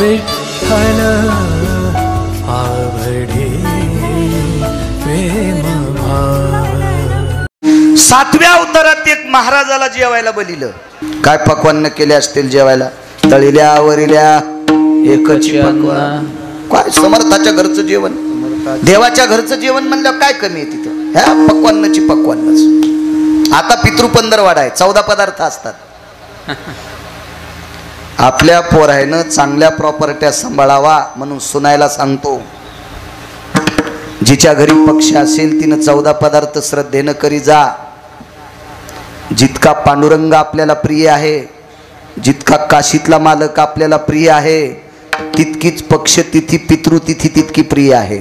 विठ्ठल आवडे प्रेम भाव। सातव्या अवतारात एक महाराजाला जेवायला बोलिलं। काय पक्वान्न केले असतील जेवायला? तळील्या वरिल्या एकच पक्वान। काय समर्थाच्या घरचं जेवण, देवाच्या घरचं जेवण म्हणलं काय कमी आहे तिथं? ह्या पक्वान्नाची पक्वान्नच। आता पितृपंधरवाडा आहे, 14 पदार्थ असतात। आपल्या पोरायनं चांगल्या प्रॉपर्ट्या सांभाळावा म्हणून सुनायला सांगतो, जिच्या घरी पक्ष असेल तिनं 14 पदार्थ श्रद्धेनं करी जा। जितका पांडुरंग आपल्याला प्रिय आहे, जितका काशीतला मालक आपल्याला प्रिय आहे, तितकीच पक्ष तिथी पितृतिथी तितकी प्रिय आहे।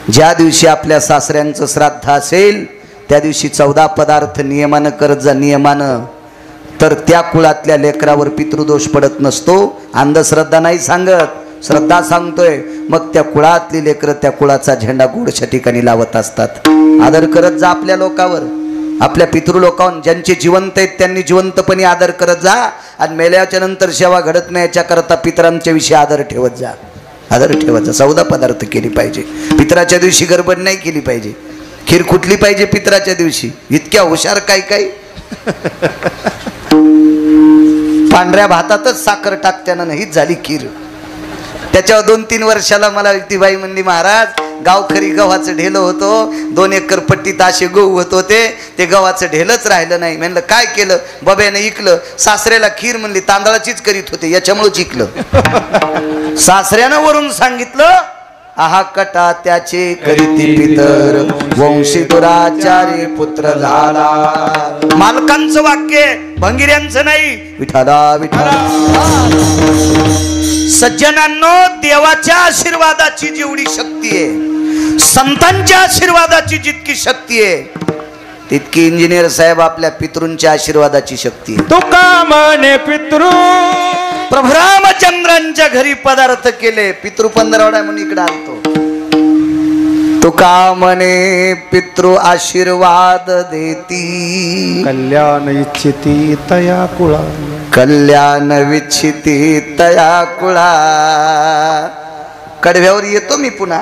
ज्या दिवशी आपल्या सासऱ्यांचं श्राद्ध असेल त्या दिवशी 14 पदार्थ नियमानं करत जा, नियमानं। तर त्या कुळातल्या लेकरावर पितृदोष पडत नसतो। अंधश्रद्धा नाही सांगत, श्रद्धा सांगतोय। मग त्या कुळातली लेकरं त्या कुळाचा झेंडा गोडच्या ठिकाणी लावत असतात। आदर करत जा आपल्या लोकावर, आपल्या पितृलोकावर। ज्यांचे जिवंत आहेत त्यांनी जिवंतपणे आदर करत जा, आणि मेल्याच्या नंतर सेवा घडत नाही याच्याकरता पितरांच्या विषयी आदर ठेवत जा, आदर ठेवत जा। 14 पदार्थ केली पाहिजे। पितराच्या दिवशी गडबड नाही केली पाहिजे। खीर कुठली पाहिजे पितराच्या दिवशी? इतक्या हुशार काय काय पांढऱ्या भातातच साखर टाकत्यानं नाहीच झाली खीर। त्याच्यावर 2-3 वर्षाला मला ती बाई म्हणली, महाराज गावखरी गव्हाचं ढेलं होतं, 2 एकर पट्टीत असे गहू होत होते, ते गव्हाचं ढेलच राहिलं नाही। म्हणलं काय केलं? बब्याने इकलं। सासऱ्याला खीर म्हणली तांदळाचीच करीत होते, याच्यामुळेच इकलं। सासऱ्यानं वरून सांगितलं, आहा कटा त्याचे करीती पितर, वंशी दुराचारी पुत्र झाला। मालकांचं वाक्य, भंगिऱ्यांचं नाही। विठाला विठाला। सज्जनांनो, देवाच्या आशीर्वादाची जेवढी शक्ती आहे, संतांच्या आशीर्वादाची जितकी शक्ती आहे, तितकी इंजिनियर साहेब आपल्या पितृंच्या आशीर्वादाची शक्ती आहे। तुका म्हणे पितृ प्रभू रामचंद्रांच्या घरी पदार्थ केले। पितृपंधरवडा म्हणून इकडे आलतो। तुका म्हणे पितृ आशीर्वाद देती, कल्याण इच्छिती तया कुळा, कल्याण विच्छिती तया कुळा। कडव्यावर येतो मी पुन्हा,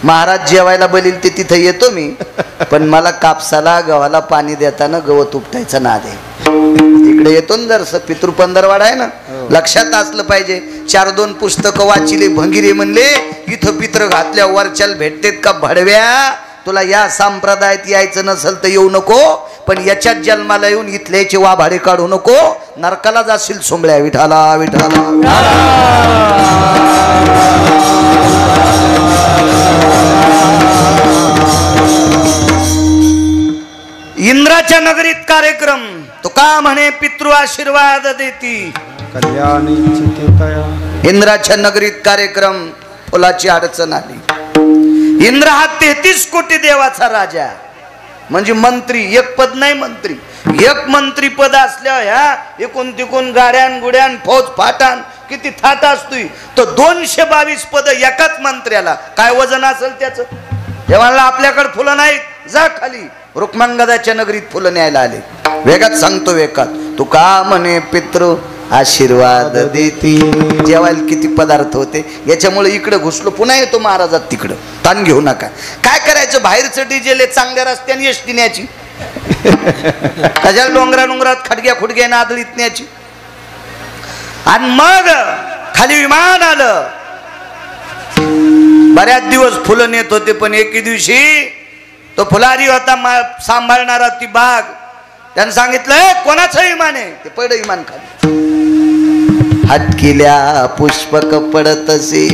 महाराज जेवायला बोलील ते तिथं येतो मी, पण मला कापसाला गव्हाला पाणी देताना गवत उपटायचं नाद आहे। इकडे येतो ना जरस, पितृपंधरवाडा आहे ना, लक्षात असलं पाहिजे। 4-2 पुस्तकं वाचिले, भंगिरे म्हणले इथं पित्र घातल्या वरच्याला भेटतेत का भडव्या? तुला या संप्रदायात यायचं नसेल तर येऊ नको, पण याच्यात जन्माला येऊन इथल्याचे वाभाडे काढू नको, नरकाला जाशील सोंबळ्या। विठाला विठाला। इंद्राच्या नगरीत कार्यक्रम। तुका म्हणे पितृ आशीर्वाद देती, कल्याण इच्छिती तया। इंद्राच्या नगरीत कार्यक्रम। फुलाची अडचण आली। इंद्र हा 33 कोटी देवाचा राजा, म्हणजे मंत्री। एक पद नाही मंत्री, एक मंत्री पद असल्यावर ह्या एकूण तिकून गाड्यान गुड्यान फौज फाटान किती थाट असतोय, तर 222 पद एकाच मंत्र्याला। काय वजन असेल त्याचं? हे म्हणलं आपल्याकडे फुलं नाहीत, जा खाली। रुक्मांगदाच्या नगरीत फुलं न्यायला आले। वेगात सांगतो, वेगात। तुका म्हणे पितृ आशीर्वाद देती। जेवायला किती पदार्थ होते, याच्यामुळे इकडे घुसलो। पुन्हा येतो महाराजात तिकडं, ताण घेऊ नका। काय करायचं? बाहेरचं डिजेल चांगल्या रस्त्याने एसटी न्यायची, कशाला डोंगरात खडग्या खुडग्या नादळीत न्यायची। आणि मग खाली विमान आलं। बऱ्याच दिवस फुलं नेत होते, पण एके दिवशी तो फुलारी होता सांभाळणारा ती बाग, त्यानं सांगितलं कोणाचं विमान आहे? ते पडलं विमान खाली। हटकिल्या पुष्पक पडतसे,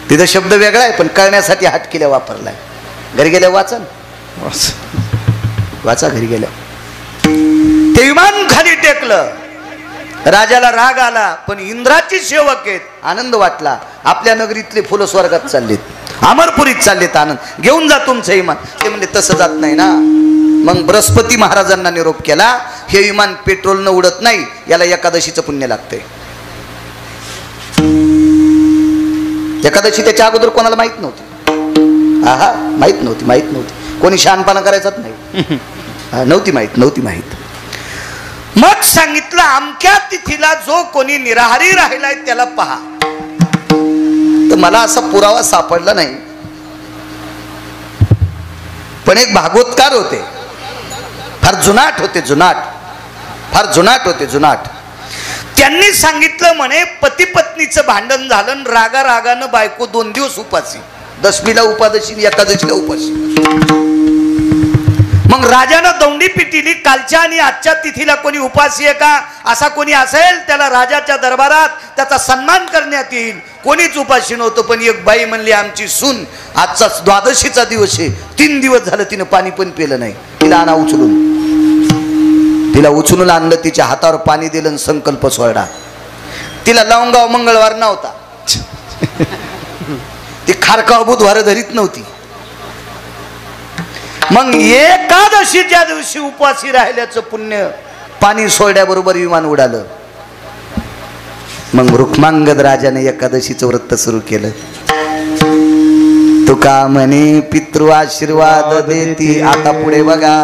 तिथं शब्द वेगळा आहे पण कळण्यासाठी हटकिल्या वापरलाय। घरी गेल्या वाचा, वाचा घरी गेल्या। ते विमान खाली टेकलं। राजाला राग आला, पण इंद्राची सेवक आहेत, आनंद वाटला। आपल्या नगरीतले फुलं स्वर्गात चाललेत, अमरपुरीत चाललेत, आनंद घेऊन जा तुमचं विमान। ते म्हणले तसं जात नाही ना। मग बृहस्पती महाराजांना निरोप केला, हे विमान पेट्रोलनं उडत नाही, याला एकादशीचं पुण्य लागतंय। एकादशी त्याच्या अगोदर कोणाला माहित नव्हती। आहा, माहित नव्हती। कोणी शहाणपणा करायचाच नाही, नव्हती माहित। मग सांगितलं अमक्या तिथीला जो कोणी निराहारी राहिलाय त्याला पहा. तर मला असा पुरावा सापडला नाही, पण एक भागवतकार होते, फार जुनाट होते, फार जुनाट होते. त्यांनी सांगितलं म्हणे पती पत्नीचं भांडण झालं, रागा रागानं बायको 2 दिवस उपासी, दशमीला उपादशी, एकादशीला उपासी. मग राजानं दौंडी पिटिली, कालच्या आणि आजच्या तिथीला कोणी उपासी आहे का, असा कोणी असेल त्याला राजाच्या दरबारात त्याचा सन्मान करण्यात येईल. कोणीच उपाशी नव्हतं. पण एक बाई म्हणली आमची सून आजचा द्वादशीचा दिवस आहे, 3 दिवस झालं तिनं पाणी पण पिलं नाही, तिला आणा उचलून. तिला उचलून आणलं, तिच्या हातावर पाणी दिलं, संकल्प सोडा. तिला लवंगाव मंगळवार नव्हता, ती खारकाव बुधवार धरीत नव्हती. मग एकादशीच्या दिवशी उपवासी राहिल्याचं पुण्य पाणी सोडल्याबरोबर विमान उडालं. मग रुक्मांगद राजाने एकादशीचं व्रत सुरू केलं. तुका म्हणे पितृ आशीर्वाद देती. आता पुढे बघा,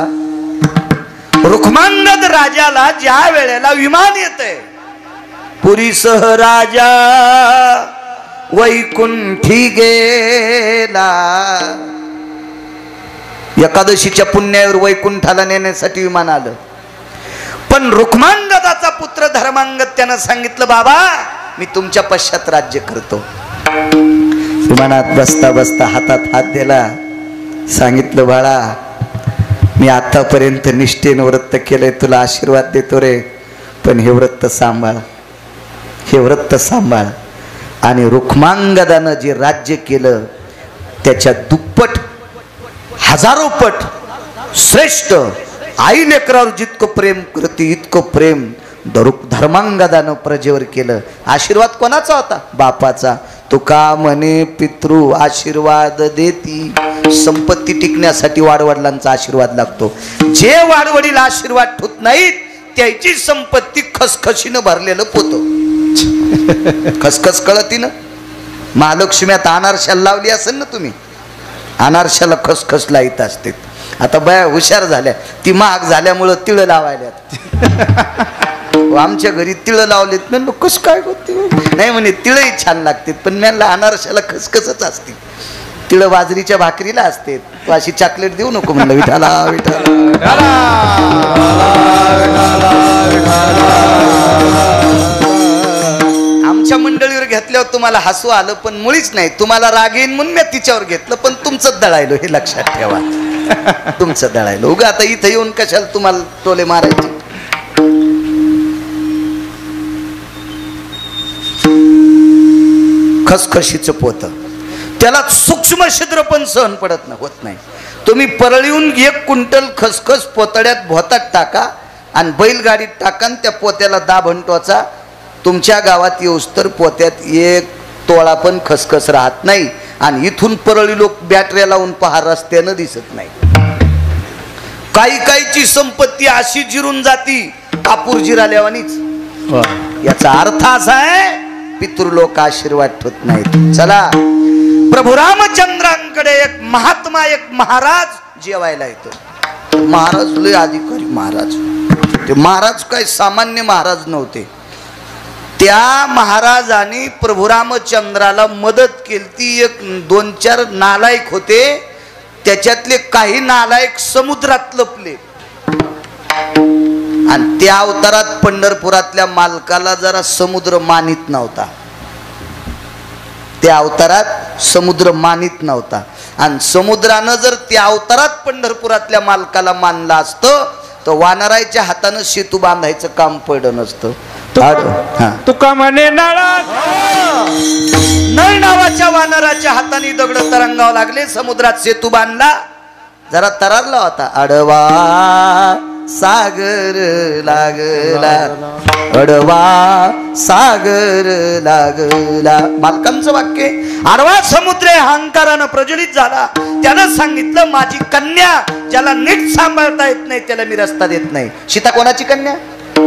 रुक्मांगद राजाला ज्या वेळेला विमान येतंय, पुरीसह राजा वैकुंठी गेला. एकादशीच्या पुण्यावर वैकुंठाला नेण्यासाठी विमान आलं. पण रुक्मांगदाचा पुत्र धर्मांगद त्यानं सांगितलं बाबा मी तुमच्या पश्चात राज्य करतो. विमानात बसता बसता हातात हात दिला, सांगितलं बाळा मी आतापर्यंत निष्ठेनं व्रत केलंय, तुला आशीर्वाद देतो रे, पण हे व्रत सांभाळ, हे व्रत सांभाळ. आणि रुक्मांगदानं जे राज्य केलं त्याच्या दुप्पट, हजारो पट श्रेष्ठ, आई लेकरावर जितकं प्रेम करते इतकं प्रेम धर्मांगदानं प्रजेवर केलं. आशीर्वाद कोणाचा होता? बापाचा. तुका म्हणे पितृ आशीर्वाद देती. संपत्ती टिकण्यासाठी वाडवडिलांचा आशीर्वाद लागतो. जे वाडवडील आशीर्वाद ठेवत नाहीत त्याची संपत्ती खसखशीनं भरलेलं पोतं. खसखस कळती ना, महालक्ष्म्यात अनारशाला लावली असेल ना तुम्ही, अनारशाला खसखस लाईत असते. आता बाया हुशार झाल्या, ती महाग झाल्यामुळं तिळ लावायल्यात. आमच्या घरी तिळ लावलेत. म्हणलं कस काय होते? नाही म्हणे तिळही छान लागते, पण म्हणलं अनारशाला खसखसच असते, तिळ बाजरीच्या भाकरीला असते. तू अशी चॉकलेट देऊ नको म्हणलं. विठाला विठाला. आमच्या मंडळीवर घेतल्यावर तुम्हाला हसू आलं, पण मुळीच नाही. तुम्हाला राग येईन म्हणून मी तिच्यावर घेतलं, पण तुमचं दळायलो हे लक्षात ठेवा. तुमचं दळायलो. उगा आता इथं येऊन कशाला तुम्हाला टोले मारायचे. खसखशीचं पोत, त्याला सूक्ष्म छिद्र पण सहन पडत होत नाही. तुम्ही परळीहून 1 क्विंटल खसखस पोतड्यात भोतात टाका आणि बैलगाडीत टाका, त्या पोत्याला दाब टोचा. तुमच्या गावात येऊस तर पोत्यात 1 तोळा पण खसखस राहत नाही. आणि इथून परळी लोक बॅटऱ्या लावून पहा, रस्त्यानं दिसत नाही. काहीची संपत्ती अशी जिरून जाती कापूर जिराल्यावानीच. याचा अर्थ असा आहे पितृलोक आशीर्वाद ठेवत नाहीत. चला, प्रभू रामचंद्रांकडे एक महात्मा, एक महाराज जेवायला येतो. महाराज लय अधिकारी महाराज. ते महाराज काय सामान्य महाराज नव्हते. त्या महाराजांनी प्रभू रामचंद्राला मदत केली. 1-2-4 नालायक होते, त्याच्यातले काही नालायक समुद्रात लपले. आणि त्या अवतारात पंढरपुरातल्या मालकाला जरा समुद्र मानित नव्हता. त्या अवतारात समुद्र मानित नव्हता. आणि समुद्रानं जर त्या अवतारात पंढरपुरातल्या मालकाला मानला असतं तर वानरायच्या हातानं सेतू बांधायचं काम पडलं नसतं. तुका म्हणे नळ नावाच्या वानराच्या हाताने दगड तरंगाव लागले. समुद्रात सेतू बांधला, जरा तरारला होता. अडवा सागर लागला, अडवा सागर लागला. मालकांचं वाक्य. आडवा समुद्र अहंकारानं प्रज्वलित झाला. त्यानं सांगितलं माझी कन्या ज्याला नीट सांभाळता येत नाही त्याला मी रस्ता देत नाही. सीता कोणाची कन्या?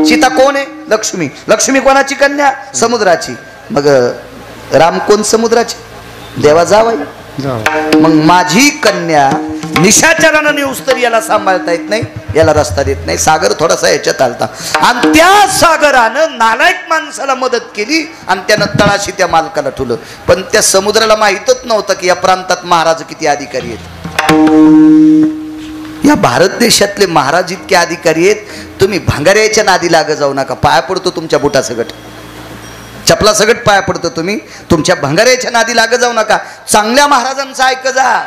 सीता कोण आहे? लक्ष्मी. लक्ष्मी कोणाची कन्या? समुद्राची. मग राम कोण? समुद्राची. देवा जावाई. मग माझी कन्या निशाचरानं नेऊस तर याला सांभाळता येत नाही, याला रस्ता देत नाही. सागर थोडासा याच्यात आलता आणि त्या सागरानं नालायक माणसाला मदत केली आणि त्यानं तळाशी त्या मालकाला ठेवलं. पण त्या समुद्राला माहीतच नव्हतं की या प्रांतात महाराज किती अधिकारी आहेत. या भारत देशातले महाराज इतके अधिकारी आहेत. तुम्ही भांगाऱ्याच्या नादी लाग जाऊ नका. पाया पडतो तुमच्या बुटा सगट, चपला सगट पाया पडतो. तुम्ही तुमच्या भंगाऱ्याच्या नादी लाग जाऊ नका. चांगल्या महाराजांचं ऐक जा,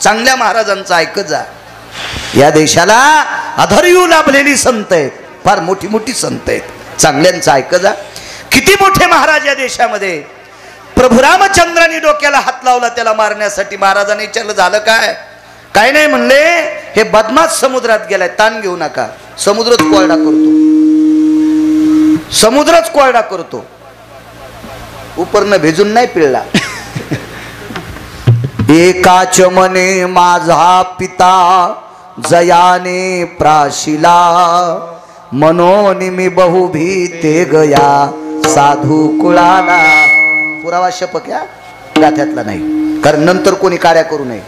चांगल्या महाराजांचं ऐक जा. या देशाला अधर्यू लाभलेली संत आहेत, फार मोठी मोठी संत आहेत. चांगल्यांचं ऐक जा. किती मोठे महाराज या देशामध्ये. प्रभू रामचंद्रांनी डोक्याला हात लावला त्याला मारण्यासाठी. महाराजांनी विचारलं झालं काय? काय नाही म्हणले, हे बदमाश समुद्रात गेलाय, ताण घेऊ नका. समुद्रच कोरडा करतो, समुद्रच कोरडा करतो. उपरनं भेजून नाही पिळला. एकाच मने माझा पिता जयाने प्राशिला, मनोनी मी बहु भीते गया साधू कुळाला. पुरावा शपक्या गाथ्यातला नाही, कारण नंतर कोणी कार्य करू नये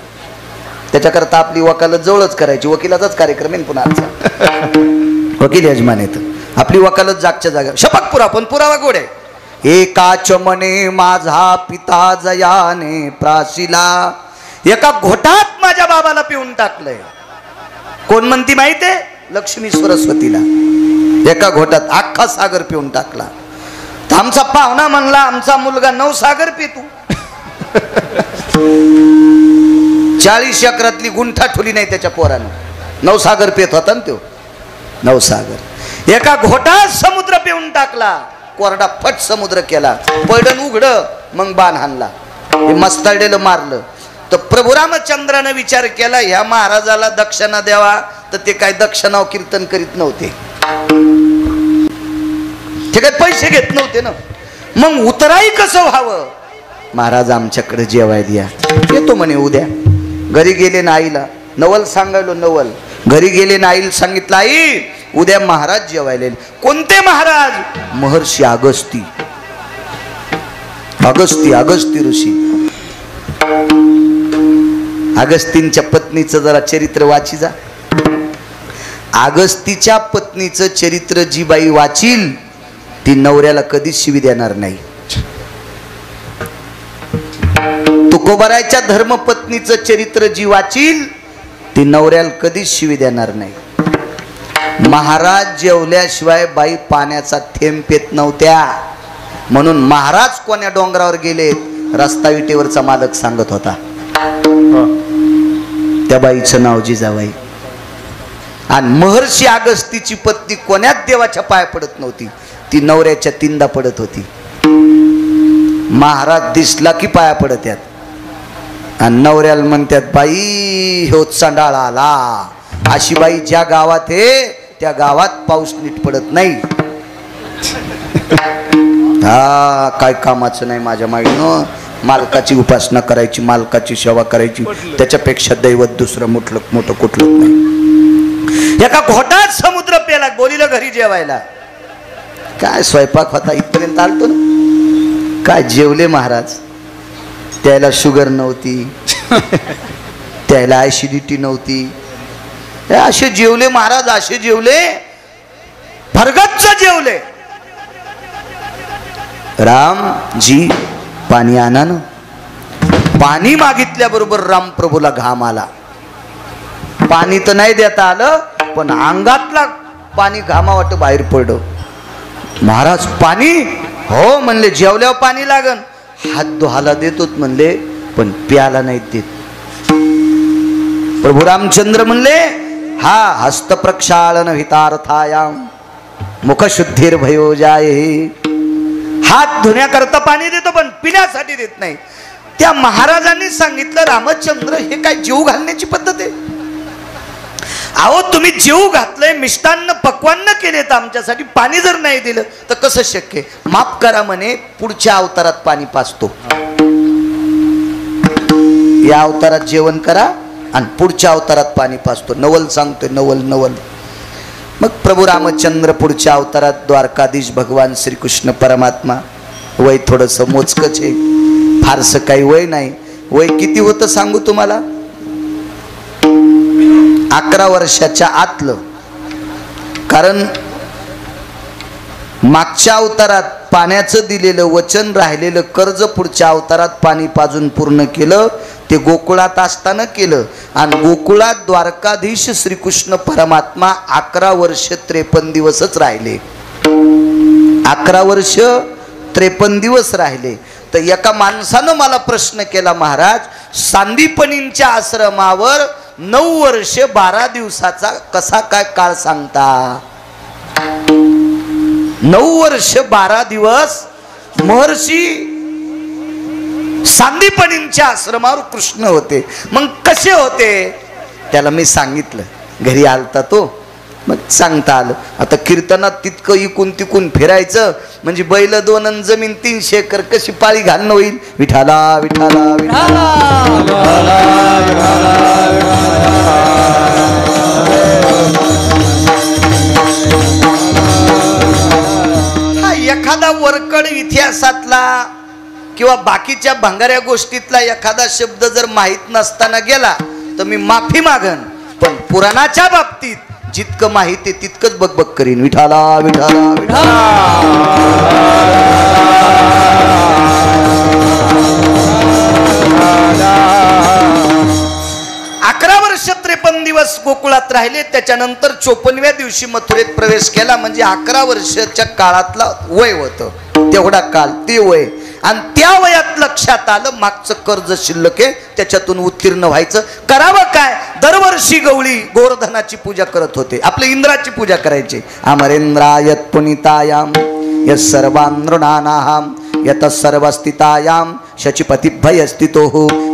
त्याच्याकरता आपली वकालत जवळच करायची. वकिलाचाच कार्यक्रम आहे पुन्हा आजचा. वकील यजमान येत, आपली वकालत जागच्या जागा. शपक पुरा, पण पुरावा गोड आहे. एकाच मने माझा पिता जयाने प्राशिला, एका घोटात माझ्या बाबाला पिऊन टाकलंय. कोण म्हणती माहितीये? लक्ष्मी सरस्वतीला. एका घोटात अख्खा सागर पिऊन टाकला. आमचा पाहुणा म्हणला आमचा मुलगा 9 सागर पितो. 40 एकरातली गुंठा ठुली नाही त्याच्या पोरानं. 9 सागर पित होता ना तो. 9 सागर एका घोटात समुद्र पिऊन टाकला. कोरडा फट समुद्र केला. पैडण उघड, मग बाण हाणला. हे मस्ताळलेलं मारलं. तर प्रभू रामचंद्रानं विचार केला ह्या महाराजाला दक्षिणा द्यावा, तर ते काय दक्षिणाव कीर्तन करीत नव्हते, ते काय पैसे घेत नव्हते ना. मग उतराई कसं व्हावं? महाराज आमच्याकडे जेवाय द्या. येतो म्हणे उद्या. घरी गेले ना आईला नवल सांगायलो. नवल घरी गेले ना आईला सांगितलं आई उद्या महाराज जेवायले. कोणते महाराज? महर्षी अगस्ती. अगस्ती ऋषी. अगस्तींच्या पत्नीचं जरा चरित्र वाची जा. अगस्तीच्या पत्नीचं चरित्र जी बाई वाचील ती नवऱ्याला कधीच शिवी देणार नाही. तुकोबारायच्या धर्मपत्नीचं चरित्र जी वाचील ती नवऱ्याला कधीच शिवी देणार नाही. महाराज जेवल्याशिवाय बाई पाण्याचा थेंब पेत नव्हत्या. म्हणून महाराज कोण्या डोंगरावर गेलेत रस्ता विटेवरचा मालक सांगत होता. त्या बाईचं नाव जिजाबाई. आणि महर्षी अगस्तीची पत्नी कोण्यात देवाच्या पाय पडत नव्हती, ती नवऱ्याच्या तिंदा पडत होती. महाराज दिसला की पाया पडत यात. आणि नवऱ्याला म्हणतात बाई हो चांडाळ आला. अशी बाई ज्या गावात आहे त्या गावात पाऊस नीट पडत नाही. हा काय कामाचं नाही माझ्या माईनं. मालकाची उपासना करायची, मालकाची सेवा करायची, त्याच्यापेक्षा दैवत दुसरं मोठं कुठलं नाही. एका घोटात समुद्र पेला. बोलिलं घरी जेवायला. काय स्वयंपाक होता इथपर्यंत आलतो ना. काय जेवले महाराज. त्याला शुगर नव्हती, त्याला ऍसिडिटी नव्हती. असे जेवले महाराज, असे जेवले, भरगच्च जेवले. रामजी पाणी आणा ना. पाणी मागितल्याबरोबर राम प्रभूला घाम आला. पाणी तर नाही देता आलं, पण अंगातला पाणी घामावाट बाहेर पडलं. महाराज पाणी? हो म्हणले. जेवल्यावर पाणी लागन. हात धुहाला देतोत म्हणले, पण प्याला नाही देत. प्रभू रामचंद्र म्हणले हा हस्त प्रक्षालन हितार्थायाम मुखशुद्धीर भयो जाय. हात धुण्याकरता पाणी देतो पण पिण्यासाठी देत नाही. त्या महाराजांनी सांगितलं रामचंद्र हे काय जीव घालण्याची पद्धत आहे? अहो तुम्ही जीव घातलंय, मिष्टान्न पक्वान्न केलेत आमच्यासाठी, पाणी जर नाही दिलं तर कसं शक्य? माफ करा म्हणे, पुढच्या अवतारात पाणी पाजतो. या अवतारात जेवण करा आणि पुढच्या अवतारात पाणी पाजतो. नवल सांगतोय, नवल. मग प्रभू रामचंद्र पुढच्या अवतारात द्वारकाधीश भगवान श्रीकृष्ण परमात्मा. वय थोडंसं मोजकच आहे, फारसं काही वय नाही. वय किती होतं सांगू तुम्हाला? 11 वर्षाच्या आतलं. कारण मागच्या अवतारात पाण्याचं दिलेलं वचन, राहिलेलं कर्ज पुढच्या अवतारात पाणी पाजून पूर्ण केलं. ते गोकुळात असताना केलं. आणि गोकुळात द्वारकाधीश श्रीकृष्ण परमात्मा 11 वर्ष 53 दिवसच राहिले. 11 वर्ष 53 दिवस राहिले. तर एका माणसानं मला प्रश्न केला, महाराज सांदीपनींच्या आश्रमावर 9 वर्ष 12 दिवसाचा कसा काय काळ सांगता? 9 वर्ष 12 दिवस महर्षी सांदीपनींच्या आश्रमावर कृष्ण होते. मग कसे होते त्याला मी सांगितलं. घरी आलता तो, मग सांगता आलं. आता कीर्तनात तितकं इकून तिकून फिरायचं म्हणजे बैल 2 आणि जमीन 300 एकर कशी पाळी घालणं होईल. विठाला विठाला विठाला हा एखादा वरकड इतिहासातला किंवा बाकीच्या भंगाऱ्या गोष्टीतला एखादा शब्द जर माहीत नसताना गेला तर मी माफी मागन. पण पुराणाच्या बाबतीत जितकं माहिती आहे तितकंच बकबक करीन. विठाला विठाला विठाला 11 वर्ष 53 दिवस गोकुळात राहिले. त्याच्यानंतर 54व्या दिवशी मथुरेत प्रवेश केला. म्हणजे 11 वर्षाच्या काळातला वय होतं. तेवढा काळ ते वय. आणि त्या वयात लक्षात आलं मागचं कर्ज शिल्लक आहे, त्याच्यातून उत्तीर्ण व्हायचं. करावं काय? दरवर्षी गवळी गोवर्धनाची पूजा करत होते. आपले इंद्राची पूजा करायची. अमरेंद्रायत पुनितायाम यत सर्वान् नृणानाम यत सर्वस्थितायाम शचीपतिभय स्थितो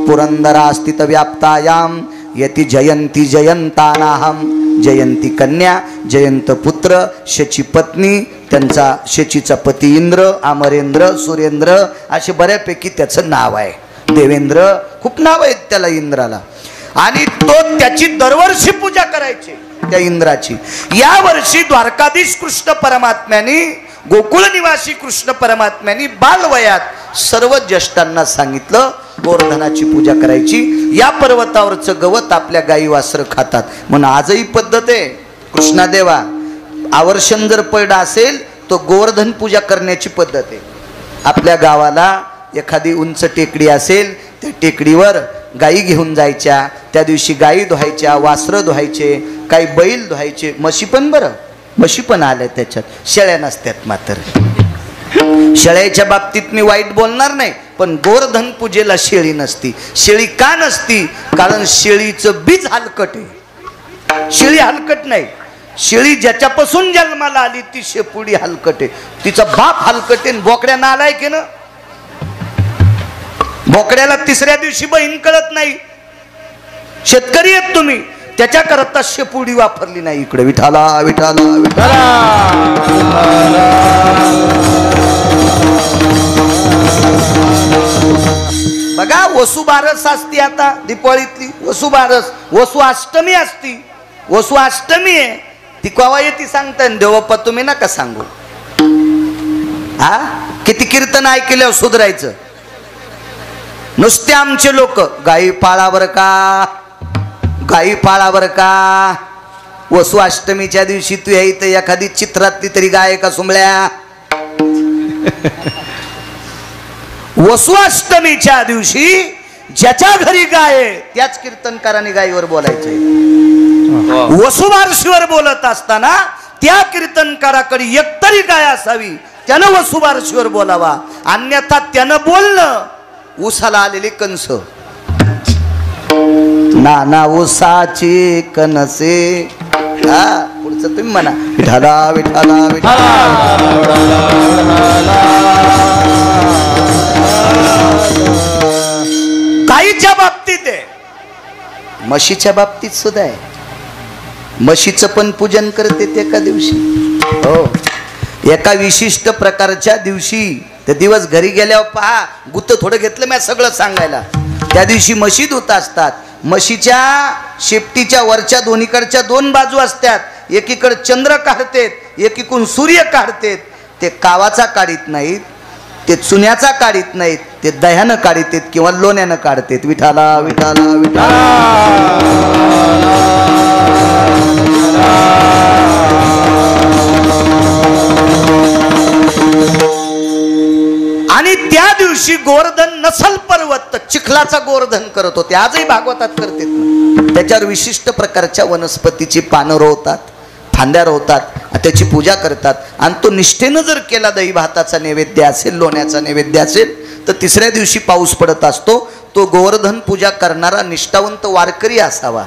पुरंदरास्थित व्याप्तायाम यति जयंती जयंतानाहम. जयंती कन्या, जयंत पुत्र, शची पत्नी, त्यांचा शचीचा पती इंद्र, अमरेंद्र, सुरेंद्र असे बऱ्यापैकी त्याचं नाव आहे. देवेंद्र खूप नाव आहेत त्याला इंद्राला. आणि तो त्याची दरवर्षी पूजा करायची त्या इंद्राची. या वर्षी द्वारकाधीश कृष्ण परमात्म्याने, गोकुळ निवासी कृष्ण परमात्म्याने बालवयात सर्व ज्येष्ठांना सांगितलं गोवर्धनाची पूजा करायची. या पर्वतावरचं गवत आपल्या गाई वासरं खातात म्हणून आजही पद्धत आहे. कृष्णादेवा आवर्षण जर पडला असेल तो गोवर्धन पूजा करण्याची पद्धत आहे. आपल्या गावाला एखादी उंच टेकडी असेल, त्या टेकडीवर गाई घेऊन जायच्या. त्या दिवशी गाई धुवायच्या, वासरं धुवायचे, काही बैल धुवायचे, म्हशी पण. बरं म्हशी पण आल्या त्याच्यात, शेळ्या नसत्यात. मात्र शेळ्याच्या बाबतीत मी वाईट बोलणार नाही, पण गोवर्धन पूजेला शेळी नसती. शेळी का नसती? कारण शेळीचं बीज हलकट आहे. शेळी हलकट नाही. शेळी ज्याच्यापासून जन्माला आली ती शेपुडी हलकट आहे. तिचा बाप हलकट आहे. बोकड्या नालायक आहे ना. बोकड्याला 3ऱ्या दिवशी बहीण कळत नाही. शेतकरी आहेत तुम्ही, त्याच्याकरता शेपुडी वापरली नाही. इकडे विठाला विठाला विठाला. बघा वसुबारस असती आता दीपावळीतली. वसुबारस, वसु अष्टमी असती. वसु अष्टमी आहे ती केव्हा येते सांगता. देवप्पा तुम्ही नका सांगू. हा किती कीर्तन ऐकल्यावर सुधारायचं. नुसते आमचे लोक गाई पाळा बर का, गाई पाळा बर का. वसु अष्टमीच्या दिवशी तू यायचं एखादी चित्रातली तरी गाय का सुंबळ्या. वसु अष्टमीच्या दिवशी ज्याच्या घरी गाय त्याच कीर्तनकाराने गायीवर बोलायचंय. वसुबारशीवर बोलत असताना त्या कीर्तनकाराकडे एकतरी गाय असावी, त्यानं वसुबारशीवर बोलावा. अन्यथा त्यानं बोलणं उसाला आलेले कंस. नाना उसाचे कनसे. हा पुढचं तुम्ही म्हणा. विठाला विठाला विठाला. गाईच्या बाबतीत आहे, म्हशीच्या बाबतीत सुद्धा आहे. म्हशीचं पण पूजन करते ते एका दिवशी. हो एका विशिष्ट प्रकारच्या दिवशी. ते दिवस घरी गेल्यावर पहा, गुत्त थोडं घेतलं मी सगळं सांगायला. त्या दिवशी म्हशी धुत असतात. म्हशीच्या शेपटीच्या वरच्या दोन्हीकडच्या 2 बाजू असतात. एकीकडे चंद्र काढतेत, एकीकडून सूर्य काढतेत. ते कावाचा काढीत नाहीत, ते चुन्याचा काढीत नाहीत, ते दह्यानं काढतेत किंवा लोण्यानं काढतेत. विठाला विठाला विठाला. आणि त्या दिवशी गोवर्धन नसल पर्वत चिखलाचा गोवर्धन करत होते. आजही भागवतात करतात. त्याच्यावर विशिष्ट प्रकारच्या वनस्पतीची पानं रोवतात, फांद्या रोवतात, त्याची पूजा करतात. आणि तो निष्ठेनं जर केला, दही भाताचा नैवेद्य असेल, लोण्याचा नैवेद्य असेल, तर तिसऱ्या दिवशी पाऊस पडत असतो. तो गोवर्धन पूजा करणारा निष्ठावंत वारकरी असावा.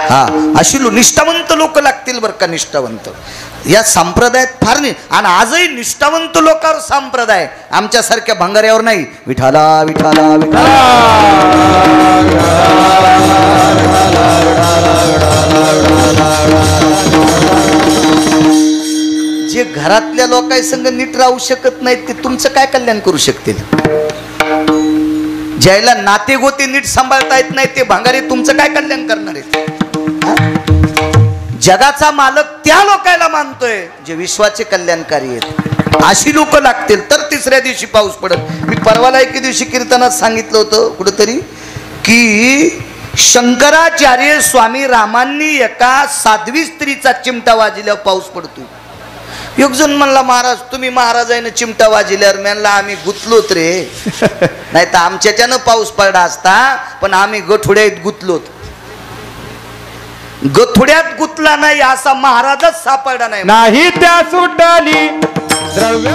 हा, अशी निष्ठावंत लोक लागतील बरं का. निष्ठावंत या संप्रदायात फार नाही. आणि आजही निष्ठावंत लोकांवर संप्रदाय, आमच्यासारख्या भंगाऱ्यावर नाही. विठाला विठाला विठाला. जे घरातल्या लोकांसंग नीट राहू शकत नाहीत ते तुमचं काय कल्याण करू शकतील? ज्याला नाते गोते नीट सांभाळता येत नाही ते भंगारी तुमचं काय कल्याण करणार आहेत? जगाचा मालक त्या लोकांना मानतोय जे विश्वाचे कल्याणकारी आहेत. अशी लोक लागतील तर तिसऱ्या दिवशी पाऊस पडत. मी परवाला एके दिवशी कीर्तनात सांगितलं होतं कुठंतरी की शंकराचार्य स्वामी रामांनी एका साध्वी स्त्रीचा चिमटा वाजल्यावर पाऊस पडतो. एक जण म्हणला, महाराज तुम्ही महाराजांना चिमटा वाजल्यावर. म्हणला आम्ही गुतलोत रे, नाही तर आमच्याच्यानं पाऊस पडला असता, पण आम्ही गठुड्यात गुतलोत. गठुड्यात गुतला नाही असा महाराजच सापडला नाही. नाही त्या सुटली द्रव्य,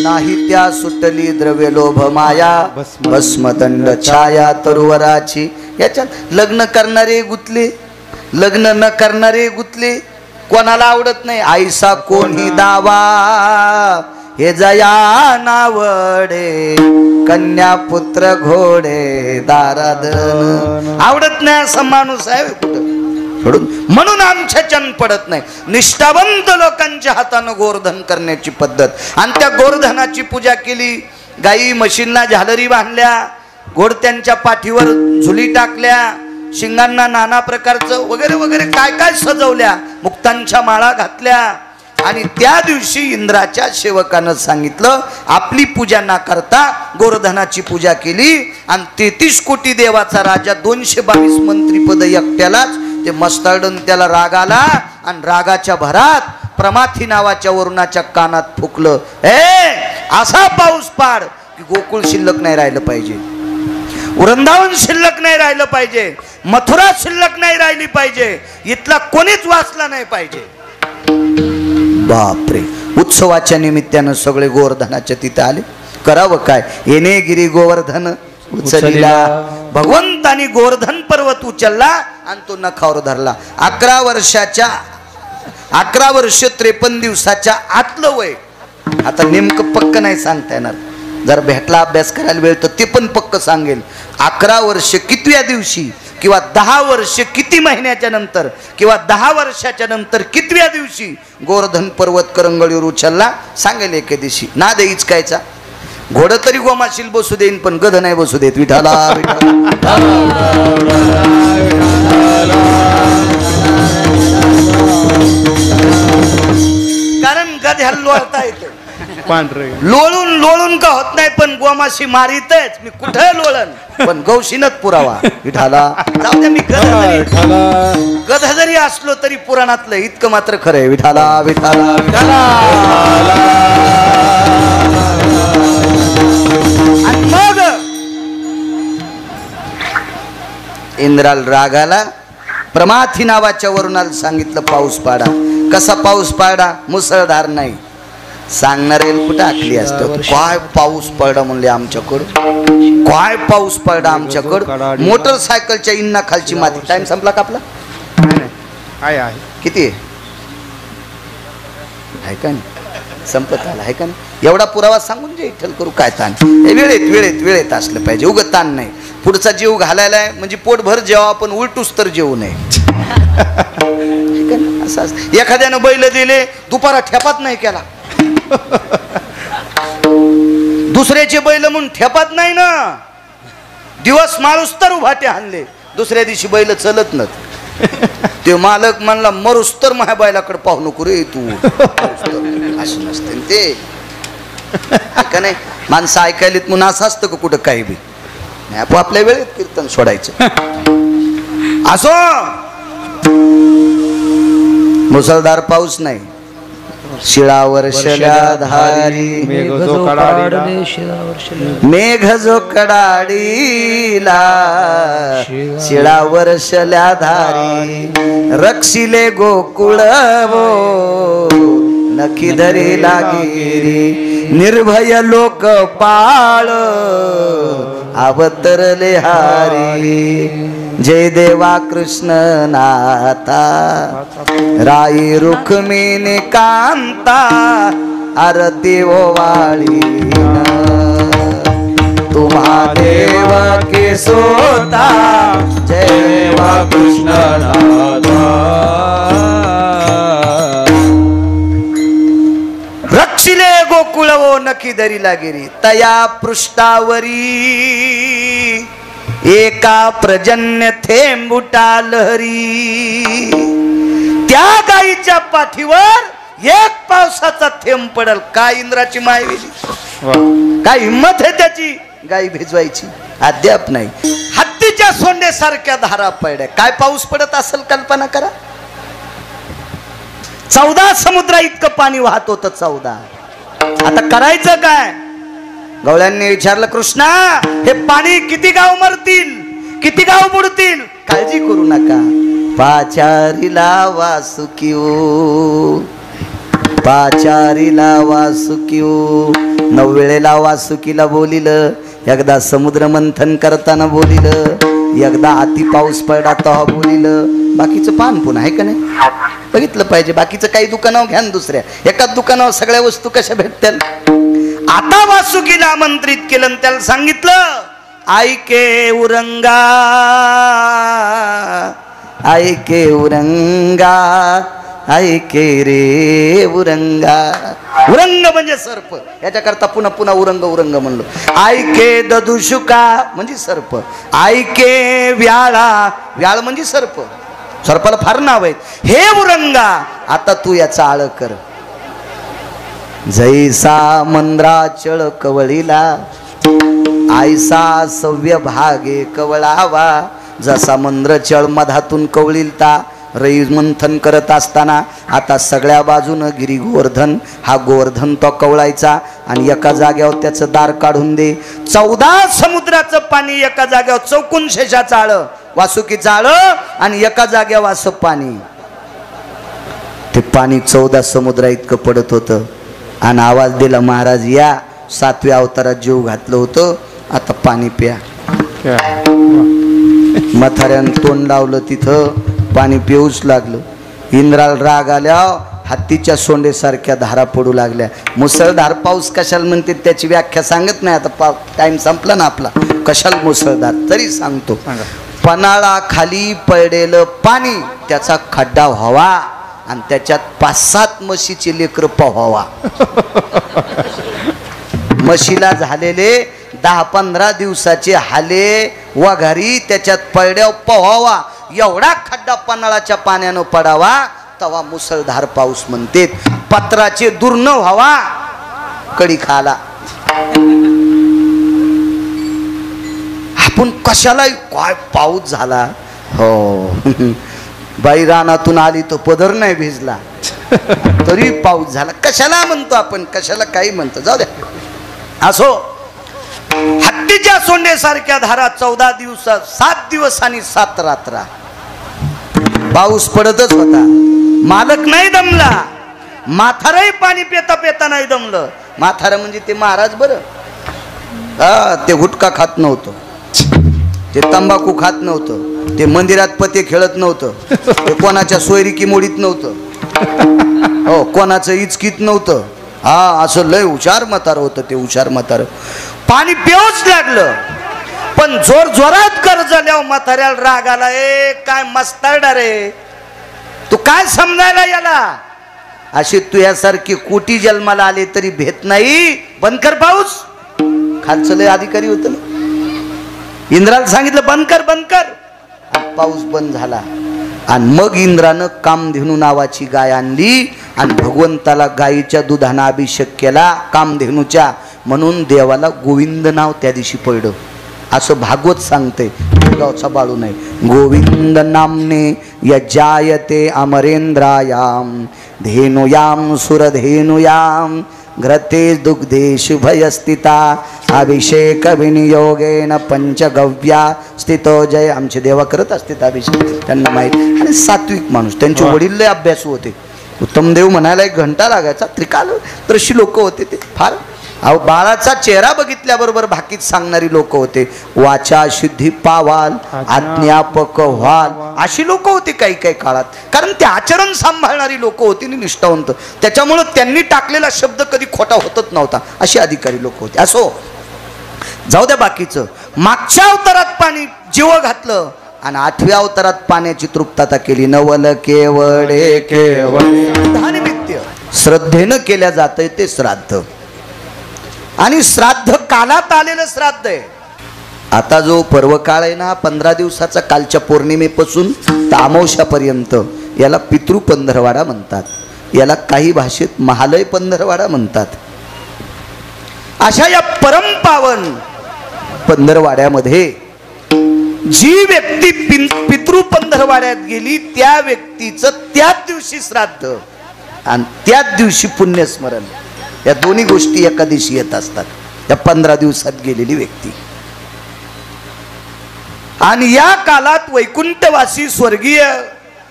नाही त्या सुटली द्रव्य लोभ माया, भस्मदंड छाया तरुवराची. याच्यात लग्न करणारे गुतले, लग्न न करणारे गुतले. कोणाला आवडत नाही आईसा कोणी दावा, हे जया नावडे कन्या पुत्र घोडे दाराधन. आवडत नाही असं माणूस आहे कुठं सोडून. म्हणून आमच्या चन पडत नाही. निष्ठावंत लोकांच्या हातानं गोवर्धन करण्याची पद्धत. आणि त्या गोवर्धनाची पूजा केली. गाई म्हशींना झालरी बांधल्या, घोडत्यांच्या पाठीवर झुली टाकल्या, शिंगांना नाना प्रकारचं वगैरे वगैरे काय काय सजवल्या, मुक्तांच्या माळा घातल्या. आणि त्या दिवशी इंद्राच्या सेवकानं सांगितलं आपली पूजा न करता गोवर्धनाची पूजा केली. आणि 33 कोटी देवाचा राजा 222 मंत्रीपद एकट्यालाच. ते मस्ताडून त्याला राग आला आणि रागाच्या भरात प्रमाथी नावाच्या वरुणाच्या कानात फुकलं, असा पाऊस पाड की गोकुळ शिल्लक नाही राहिलं पाहिजे, वृंदावन शिल्लक नाही राहिलं पाहिजे, मथुरा शिल्लक नाही राहिली पाहिजे, इथला कोणीच वाचला नाही पाहिजे. बापरे. उत्सवाच्या निमित्तानं सगळे गोवर्धनाच्या तिथे आले. करावं काय, येणे गिरी गोवर्धन उचलला. भगवंतानी गोवर्धन पर्वत उचलला आणि तो नखावर धरला. 11 वर्ष 53 दिवसाच्या आतलं वय. आता नेमकं पक्क नाही सांगता येणार, जर भेटला अभ्यास करायला वेळ तर ते पण पक्क सांगेल. 11 वर्ष कितव्या दिवशी किंवा 10 वर्ष किती महिन्याच्या नंतर किंवा 10 वर्षाच्या नंतर कितव्या दिवशी गोवर्धन पर्वत करंगळीवर उचलला सांगेल एके दिवशी. ना दे इचकायचा. घोड तरी गोमाशील बसू देईन पण गध नाही बसू देत. विठाला कारण गध्याला लोळता येतं. लोळून लोळून का होत नाही, पण गोमाशी मारितच. मी कुठे लोळन पण गौशीनच पुरावा. विठाला जाऊ द्या. मी गध जरी असलो तरी पुराणातलं इतकं मात्र खरं आहे. विठाला विठाला विठाला. आणि मग इंद्राला रागाला प्रमाथी नावाच्या वरुणाला सांगितलं पाऊस पाडा. कसा पाऊस पाडा? मुसळधार नाही. सांगणारे कुठं आखली असतं. काय पाऊस पडला म्हणले आमच्याकडं, काय पाऊस पडला आमच्याकडं. मोटरसायकलच्या इंना खालची माती. टाइम संपला का आपला? किती आहे का नाही? संपत आला आहे का नाही? एवढा पुरावा सांगून जे इठ्ठल करू काय ताण. वेळेत वेळेत वेळेत असलं पाहिजे. उगत ताण नाही. पुढचा जीव घालायला म्हणजे पोटभर जेवा पण उलटूच तर जेवू नये. असं एखाद्यानं बैल दिले दुपारा ठेपात नाही केला. दुसऱ्याचे बैल म्हणून ठेपात नाही ना. दिवस मारूस तर उभाटे हाणले, दुसऱ्या दिवशी बैल चलत नत. ते मालक म्हणला मरूस तर माझ्या बैलाकडे पाहू नको रे तू. असं नसते ते. का नाही? माणसं ऐकायलीत म्हणून असं असतं का कुठं काही बी नाही, आपापल्या वेळेत कीर्तन सोडायचं. असो मुसळधार पाऊस नाही, शिळा वर्षल्या धारी मेघ जो कडाडीला, मेघ जो कडाडीला शिळा वर्षल्या धारी रक्षिले गोकुळ वो नखी धरी लागिरी निर्भय लोक पाळ अवतरले हारी जय देवा कृष्ण नाथा राई रुक्मिणी कांता आरती ओवाळी तुम्हा देव के सोता जय देवा कृष्ण नाथा रक्षिले गोकुळ वो नखी धरी लागिरी तया पृष्ठावरी एका प्रजन्य थेंबुटा लहरी त्या गाईच्या पाठीवर एक पावसाचा थेंब पडल. काय इंद्राची मायवेली, काय हिंमत आहे त्याची गाई भिजवायची? अद्याप नाही. हत्तीच्या सोंडेसारख्या धारा पडल्या. काय पाऊस पडत असेल कल्पना करा. 14 समुद्रा इतकं पाणी वाहत होतं. 14. आता करायचं काय? गवळ्यांनी विचारलं, कृष्णा हे पाणी किती गाव मरतील, किती गाव बुडतील? काळजी करू नका. पाचारीला वासुकिओ, पाचारीला वासुकिओ. 9 वेळेला वासुकीला बोलिलं, एकदा समुद्र मंथन करताना बोलिलं, एकदा अति पाऊस पडला तेव्हा बोलिलं. बाकीचं पान पुन्हा आहे का नाही बघितलं पाहिजे. बाकीचं काही दुकानावर घ्या, दुसऱ्या एकाच दुकानावर सगळ्या वस्तू कशा भेटतील. आता वासुकीला आमंत्रित केलं, त्याला सांगितलं, ऐके उरंगा, ऐके उरंगा, ऐके रे उरंगा. उरंग म्हणजे सर्प, याच्याकरता पुन्हा पुन्हा उरंग उरंग म्हणलो. ऐके ददुशुका म्हणजे सर्प, ऐके व्याळा, व्याळ म्हणजे सर्प, सर्पाला फार नाव आहेत. हे उरंगा आता तू याचा आळ कर. जैसा मंद्राचळ कवळीला आयसा सव्य भागे कवळावा. जसा मंद्रचळ मधातून कवळीलता रई मंथन करत असताना आता सगळ्या बाजूनं गिरी गोवर्धन, हा गोवर्धन तो कवळायचा आणि एका जाग्यावर त्याचं दार काढून दे. 14 समुद्राचं पाणी एका जाग्यावर, चौकून शेषाचं आळ, वासुकीचं आळ आणि एका जाग्यावर असं पाणी. ते पाणी 14 समुद्रा इतकं पडत होतं. आणि आवाज दिला, महाराज या 7व्या अवतारात जीव घातलं होतं, आता पाणी प्या. म्हाताऱ्यानं तोंड लावलं, तिथं पाणी पिऊच लागलं. इंद्राला राग आल्या, हत्तीच्या सोंडेसारख्या धारा पडू लागल्या. मुसळधार पाऊस कशाला म्हणते त्याची व्याख्या सांगत नाही. आता टाइम संपला ना आपला. कशाला मुसळधार तरी सांगतो. पन्हाळा खाली पडलेलं पाणी, त्याचा खड्डा व्हावा आणि त्याच्यात 5-7 म्हशीचे लेकरं पोहावा. म्हशीला झालेले 10-15 दिवसाचे हाले वघारी त्याच्यात पडल्यावर पोहावा. एवढा खड्डा पन्हाळाच्या पाण्यानं पडावा, तवा मुसळधार पाऊस म्हणते. पत्राचे दूर्ण व्हावा कडी खाला. आपण कशाला काय पाऊस झाला हो. बाई रानातून आली तो पदर नाही भिजला तरी पाऊस झाला. कशाला म्हणतो आपण, कशाला काही म्हणतो, जाऊ द्या. असो, हत्तीच्या सोंडेसारख्या धारा 14 दिवसात, 7 दिवस आणि 7 रात्रा पाऊस पडतच होता. मालक नाही दमला, म्हातारही पाणी पेता पेता नाही दमलं. म्हातारा म्हणजे ते महाराज बरं. ते गुटखा खात नव्हतं, ते तंबाखू खात नव्हतं, ते मंदिरात पते खेळत नव्हतं, ते कोणाच्या सोयरिकी मोडीत नव्हतं, हो कोणाचं इचकीत नव्हतं. हा असं लय हुशार म्हातार होतं ते. हुशार म्हातार पाणी पिऊच लागलं. पण जोर जोरात कर झाल्यावर म्हाताऱ्याला राग आला. ए काय मस्ताडा रे, तू काय समजायला याला? अशी तुझ्यासारखी कोटी जन्माला आले तरी भेट नाही. बंद कर पाऊस. खालचं लय अधिकारी होतं ना, इंद्राला सांगितलं बंद कर बंद कर. पाऊस बंद झाला. आणि मग इंद्रानं कामधेनू नावाची गाय आणली आणि भगवंताला गाईच्या दुधानं अभिषेक केला कामधेनूच्या, म्हणून देवाला गोविंद नाव त्या दिवशी पडलं असं भागवत सांगते. गावचा बाळू नाही. गोविंद नामने यजायते अमरेंद्रायाम धेनुयाम सुरधेनुयाम घ्रते दुग्धे शुभयस्थिता अभिषेक विनियोगेन पंचगव्या स्थितो जय. आमचे देवा करत असतात अभिषेक, त्यांना माहीत. आणि सात्विक माणूस, त्यांचे वडील लय अभ्यासू होते. उत्तम देव म्हणायला 1 घंटा लागायचा. त्रिकालदर्शी लोक होते ते फार. अहो बाळाचा चेहरा बघितल्याबरोबर भाकीत सांगणारी लोक होते. वाचा शुद्धी पावाल अज्ञापक व्हाल अशी लोक होती काही काही काळात. कारण ते आचरण सांभाळणारी लोक होती आणि निष्ठावंत. त्याच्यामुळं त्यांनी टाकलेला शब्द कधी खोटा होतच नव्हता. अशी अधिकारी लोक होते. असो, जाऊ द्या बाकीचं. मागच्या अवतारात पाणी जीव घातलं आणि 8व्या अवतारात पाण्याची तृप्तता केली. नवल केवळे केवळ श्रद्धेनं केल्या जातंय ते श्राद्ध. आणि श्राद्ध कालात आलेलं श्राद्ध आहे. आता जो पर्वकाळ आहे ना 15 दिवसाचा, कालच्या पौर्णिमेपासून तर अमावस्यापर्यंत, याला पितृ पंधरवाडा म्हणतात. याला काही भाषेत महालय पंधरवाडा म्हणतात. अशा या परमपावन पंधरवाड्यामध्ये जी व्यक्ती पितृ पंधरवाड्यात गेली त्या व्यक्तीचं त्याच दिवशी श्राद्ध आणि त्याच दिवशी पुण्यस्मरण, या दोन्ही गोष्टी एका दिवशी येत असतात. या 15 दिवसात गेलेली व्यक्ती. आणि या कालात वैकुंठवासी, स्वर्गीय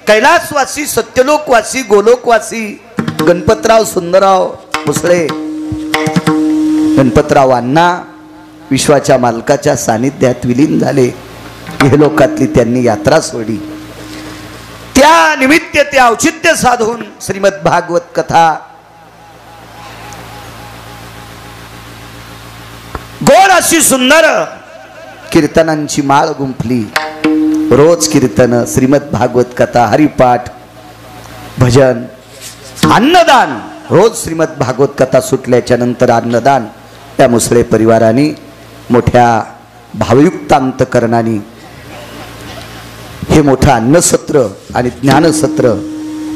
कैलासवासी, सत्यलोकवासी, गोलोकवासी गणपतराव सुंदरराव मुसळे, गणपतराव अण्णा विश्वाच्या मालकाच्या सानिध्यात विलीन झाले. हे लोकातली त्यांनी यात्रा सोडली. त्या निमित्त ते औचित्य साधून श्रीमद भागवत कथा गोड अशी सुंदर कीर्तनांची माळ गुंफली. रोज कीर्तन, श्रीमद भागवत कथा, हरिपाठ, भजन, अन्नदान. रोज श्रीमद भागवत कथा सुटल्याच्या नंतर अन्नदान. त्या मुसळे परिवाराने मोठ्या भावयुक्त अंतकरणाने हे मोठं अन्नसत्र आणि ज्ञानसत्र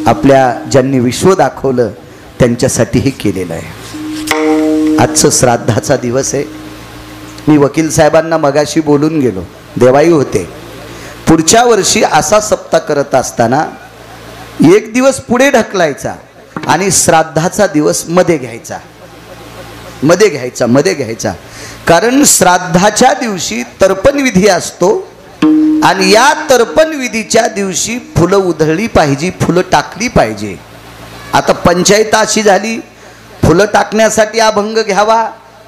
आपल्या ज्यांनी विश्व दाखवलं त्यांच्यासाठी हे केलेलं आहे. आजचं श्राद्धाचा दिवस आहे. मी वकील साहेबांना मगाशी बोलून गेलो, देवाई होते. पुढच्या वर्षी असा सप्ताह करत असताना 1 दिवस पुढे ढकलायचा आणि श्राद्धाचा दिवस मध्ये घ्यायचा. कारण श्राद्धाच्या दिवशी तर्पण विधी असतो आणि या तर्पण विधीच्या दिवशी फुलं उधळली पाहिजे, फुलं टाकली पाहिजे. आता पंचायत अशी झाली, फुलं टाकण्यासाठी अभंग घ्यावा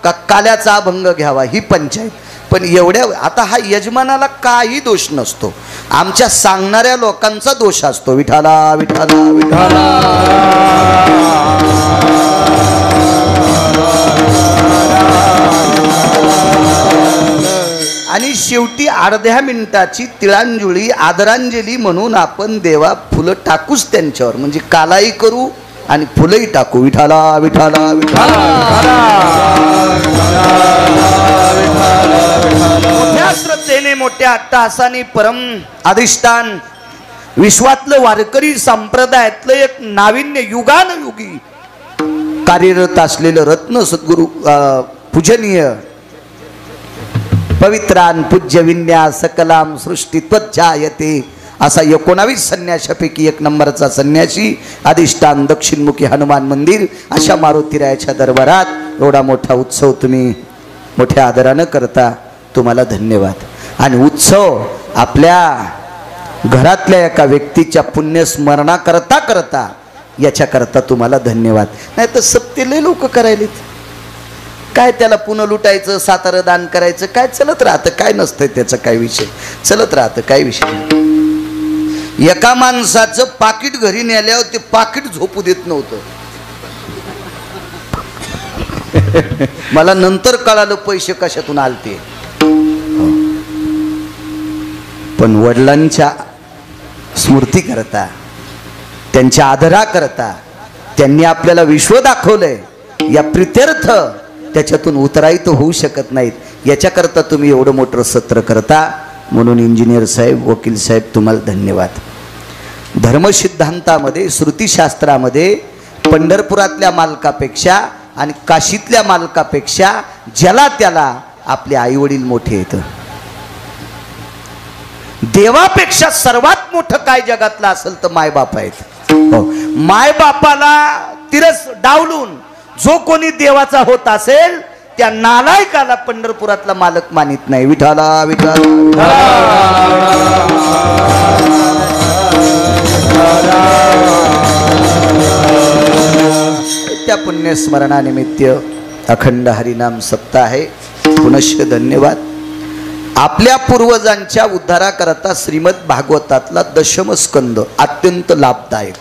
का काल्याचा अभंग घ्यावा ही पंचायत. पण एवढ्या आता हा यजमानाला काही दोष नसतो, आमच्या सांगणाऱ्या लोकांचा दोष असतो. विठाला विठाला विठाला. आणि शेवटी अर्ध्या मिनिटाची तिळांजुळी आदरांजली म्हणून आपण देवा फुलं टाकूच त्यांच्यावर, म्हणजे कालाही करू आणि फुलंही टाकू. विठाला विठाला विठाला. मोठ्या श्रद्धेने, मोठ्या अट्टहासाने परम अधिष्ठान विश्वातलं वारकरी संप्रदायातलं एक नाविन्य युगानुयुगी कार्यरत असलेलं रत्न सद्गुरु पूजनीय पवित्रान पूज्य विन्यास सकलाम सृष्टी त्वज्जायते असा 19 संन्याशापैकी 1 नंबरचा संन्यासी अधिष्ठान दक्षिणमुखी हनुमान मंदिर. अशा मारुतीरायाच्या दरबारात एवढा मोठा उत्सव तुम्ही मोठ्या आदरानं करता, तुम्हाला धन्यवाद. आणि उत्सव आपल्या घरातल्या एका व्यक्तीच्या पुण्यस्मरणा करता करता याच्याकरता तुम्हाला धन्यवाद. नाही तर सत्तेले लोक करायलेत काय, त्याला पुन्हा लुटायचं, सातारं दान करायचं, काय चलत राहतं, काय नसतंय त्याचं काय विषय, चलत राहतं काय विषय. एका माणसाचं पाकिट घरी नेल्यावर ते पाकिट झोपू देत नव्हतं. मला नंतर कळालं पैसे कशातून आलते. पण वडिलांच्या स्मृती करता, त्यांच्या आदरा करता, त्यांनी आपल्याला विश्व दाखवलंय, या प्रित्यर्थ त्याच्यातून उतरायत होऊ शकत नाहीत. याच्याकरता तुम्ही एवढं मोठं सत्र करता, म्हणून इंजिनियर साहेब, वकील साहेब तुम्हाला धन्यवाद. धर्मसिद्धांतामध्ये, श्रुतीशास्त्रामध्ये पंढरपुरातल्या मालकापेक्षा आणि काशीतल्या मालकापेक्षा ज्याला त्याला आपले आई वडील मोठे आहेत. देवापेक्षा सर्वात मोठं काय जगातलं असेल तर मायबाप आहेत. हो, मायबापाला तिरस डावलून जो कोणी देवाचा होत असेल त्या नालायकाला पंढरपुरातला मालक मानित नाही. विठाला विठाला त्या पुण्यस्मरणानिमित्त अखंड हरिनाम सप्ताह आहे. पुनश्च धन्यवाद. आपल्या पूर्वजांच्या उद्धाराकरता श्रीमद भागवतातला दशम स्कंद अत्यंत लाभदायक.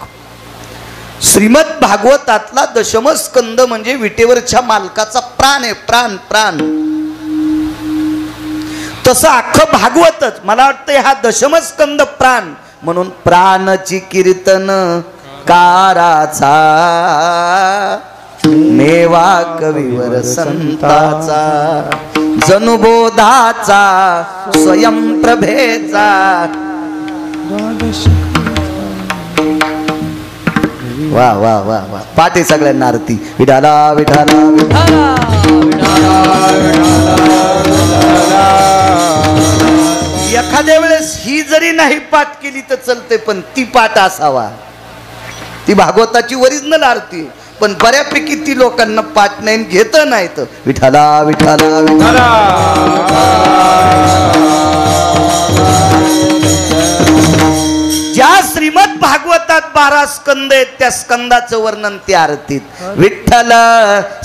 श्रीमद भागवतातला दशम स्कंद म्हणजे विटेवरच्या मालकाचा प्राण आहे. प्राण प्राण. तसं अख्खं भागवतच मला वाटतं हा दशम स्कंद प्राण म्हणून प्राणची कीर्तन काराचा मेवा कविवर संताचा जनुबोधाचा स्वयंप्रभेचा. वा वा वा वा. पाठी सगळ्यांना आरती. विठाला विठाला एखाद्या वेळेस ही जरी नाही पाठ केली तर चलते पण ती पाठ असावा. ती भागवताची ओरिजिनल आरती पण बऱ्यापैकी ती लोकांना पाठ नाही घेत नाहीत. विठाला विठाला विठाला. ज्या श्रीमद भागवतात 12 स्कंद आहेत त्या स्कंदाचं वर्णन त्या आरतीत. विठ्ठल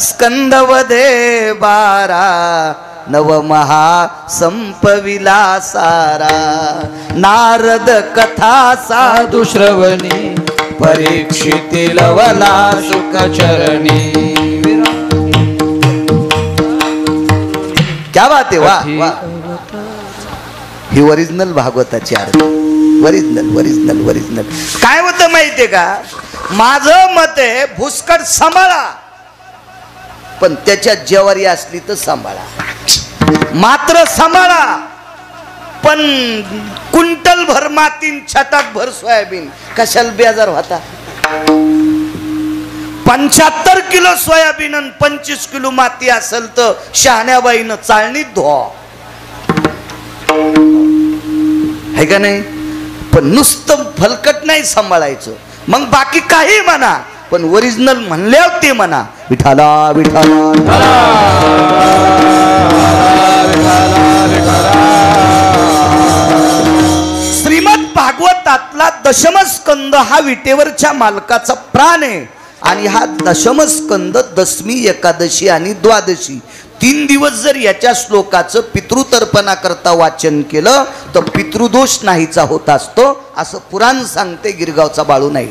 स्कंदवदे 12 नवमहा संपविला सारा. नारद कथा साधू श्रवणी परीक्षिती लवला सुखचरणी. क्या बात आहे. वा वा. ही ओरिजिनल भागवताची आरती. Original original original. काय होतं माहितीये का माझं मत आहे भुसकट सांभाळा पण त्याच्या जेवारी असली तर सांभाळा. मात्र सांभाळा पण कुंटल भर मातीन छटाक भर सोयाबीन कशाला बेजार होता. 75 किलो सोयाबीन आणि 25 किलो माती असेल तर शहाण्याबाईनं चाळणीत धुवा है का नाही. पण नुसतं फलकट नाही सांभाळायचं. मग बाकी काही म्हणा पण ओरिजिनल म्हणल्यावर ते म्हणा. विठाला विठाला. श्रीमद भागवतातला दशमस्कंद हा विटेवरच्या मालकाचा प्राण आहे. आणि हा दशमस्कंद दशमी एकादशी आणि द्वादशी 3 दिवस जर याच्या श्लोकाचं पितृतर्पणा करता वाचन केलं तर पितृदोष नाहीचा होत असतो असं पुराण सांगते. गिरगावचा बाळू नाही.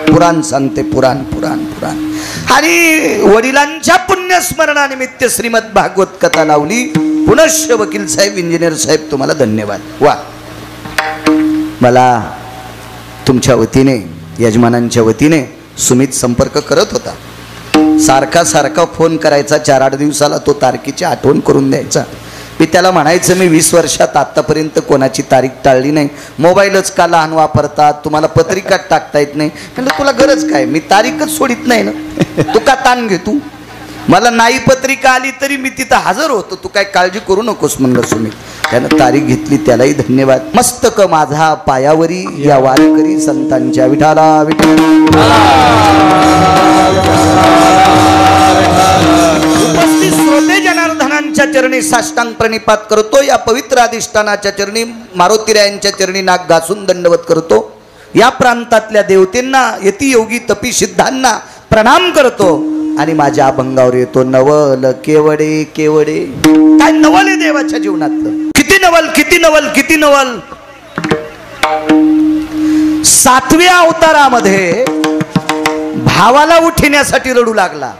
पुराण सांगते. पुराण पुराण पुराण. आणि वडिलांच्या पुण्यस्मरणानिमित्त श्रीमद भागवत कथा लावली. पुनश्च वकील साहेब इंजिनियर साहेब तुम्हाला धन्यवाद. वा. मला तुमच्या वतीने यजमानांच्या वतीने सुमित संपर्क करत होता. सारखा सारखा फोन करायचा. 4-8 दिवसाला तो तारखेची आठवण करून द्यायचा. मी त्याला म्हणायचं मी 20 वर्षात आतापर्यंत कोणाची तारीख टाळली नाही. मोबाईलच का लहान वापरतात तुम्हाला पत्रिका टाकता येत नाही. म्हणजे तुला गरज काय मी तारीखच सोडित नाही ना. तू का ताण घे. तू मला नाही पत्रिका आली तरी मी तिथं हजर होतो. तू काय काळजी करू नकोस म्हणलं सुमित. त्यानं तारीख घेतली त्यालाही धन्यवाद. मस्तक माझा पायावरी या वारकरी संतांच्या. विठाला विठाला. उपस्थित श्रोते जनार्दनांच्या चरणी साष्टांग प्रणिपात करतो. या पवित्र अधिष्ठानाच्या चरणी मारुतीरायांच्या चरणी नाक घासून दंडवत करतो. या प्रांतातल्या देवतेंना यतियोगी तपी सिद्धांना प्रणाम करतो आणि माझ्या अभंगावर येतो. नवल केवडे केवडे. काय नवल आहे देवाच्या जीवनातलं. किती नवल किती नवल किती नवल. 7व्या अवतारामध्ये भावाला उठण्यासाठी रडू लागला.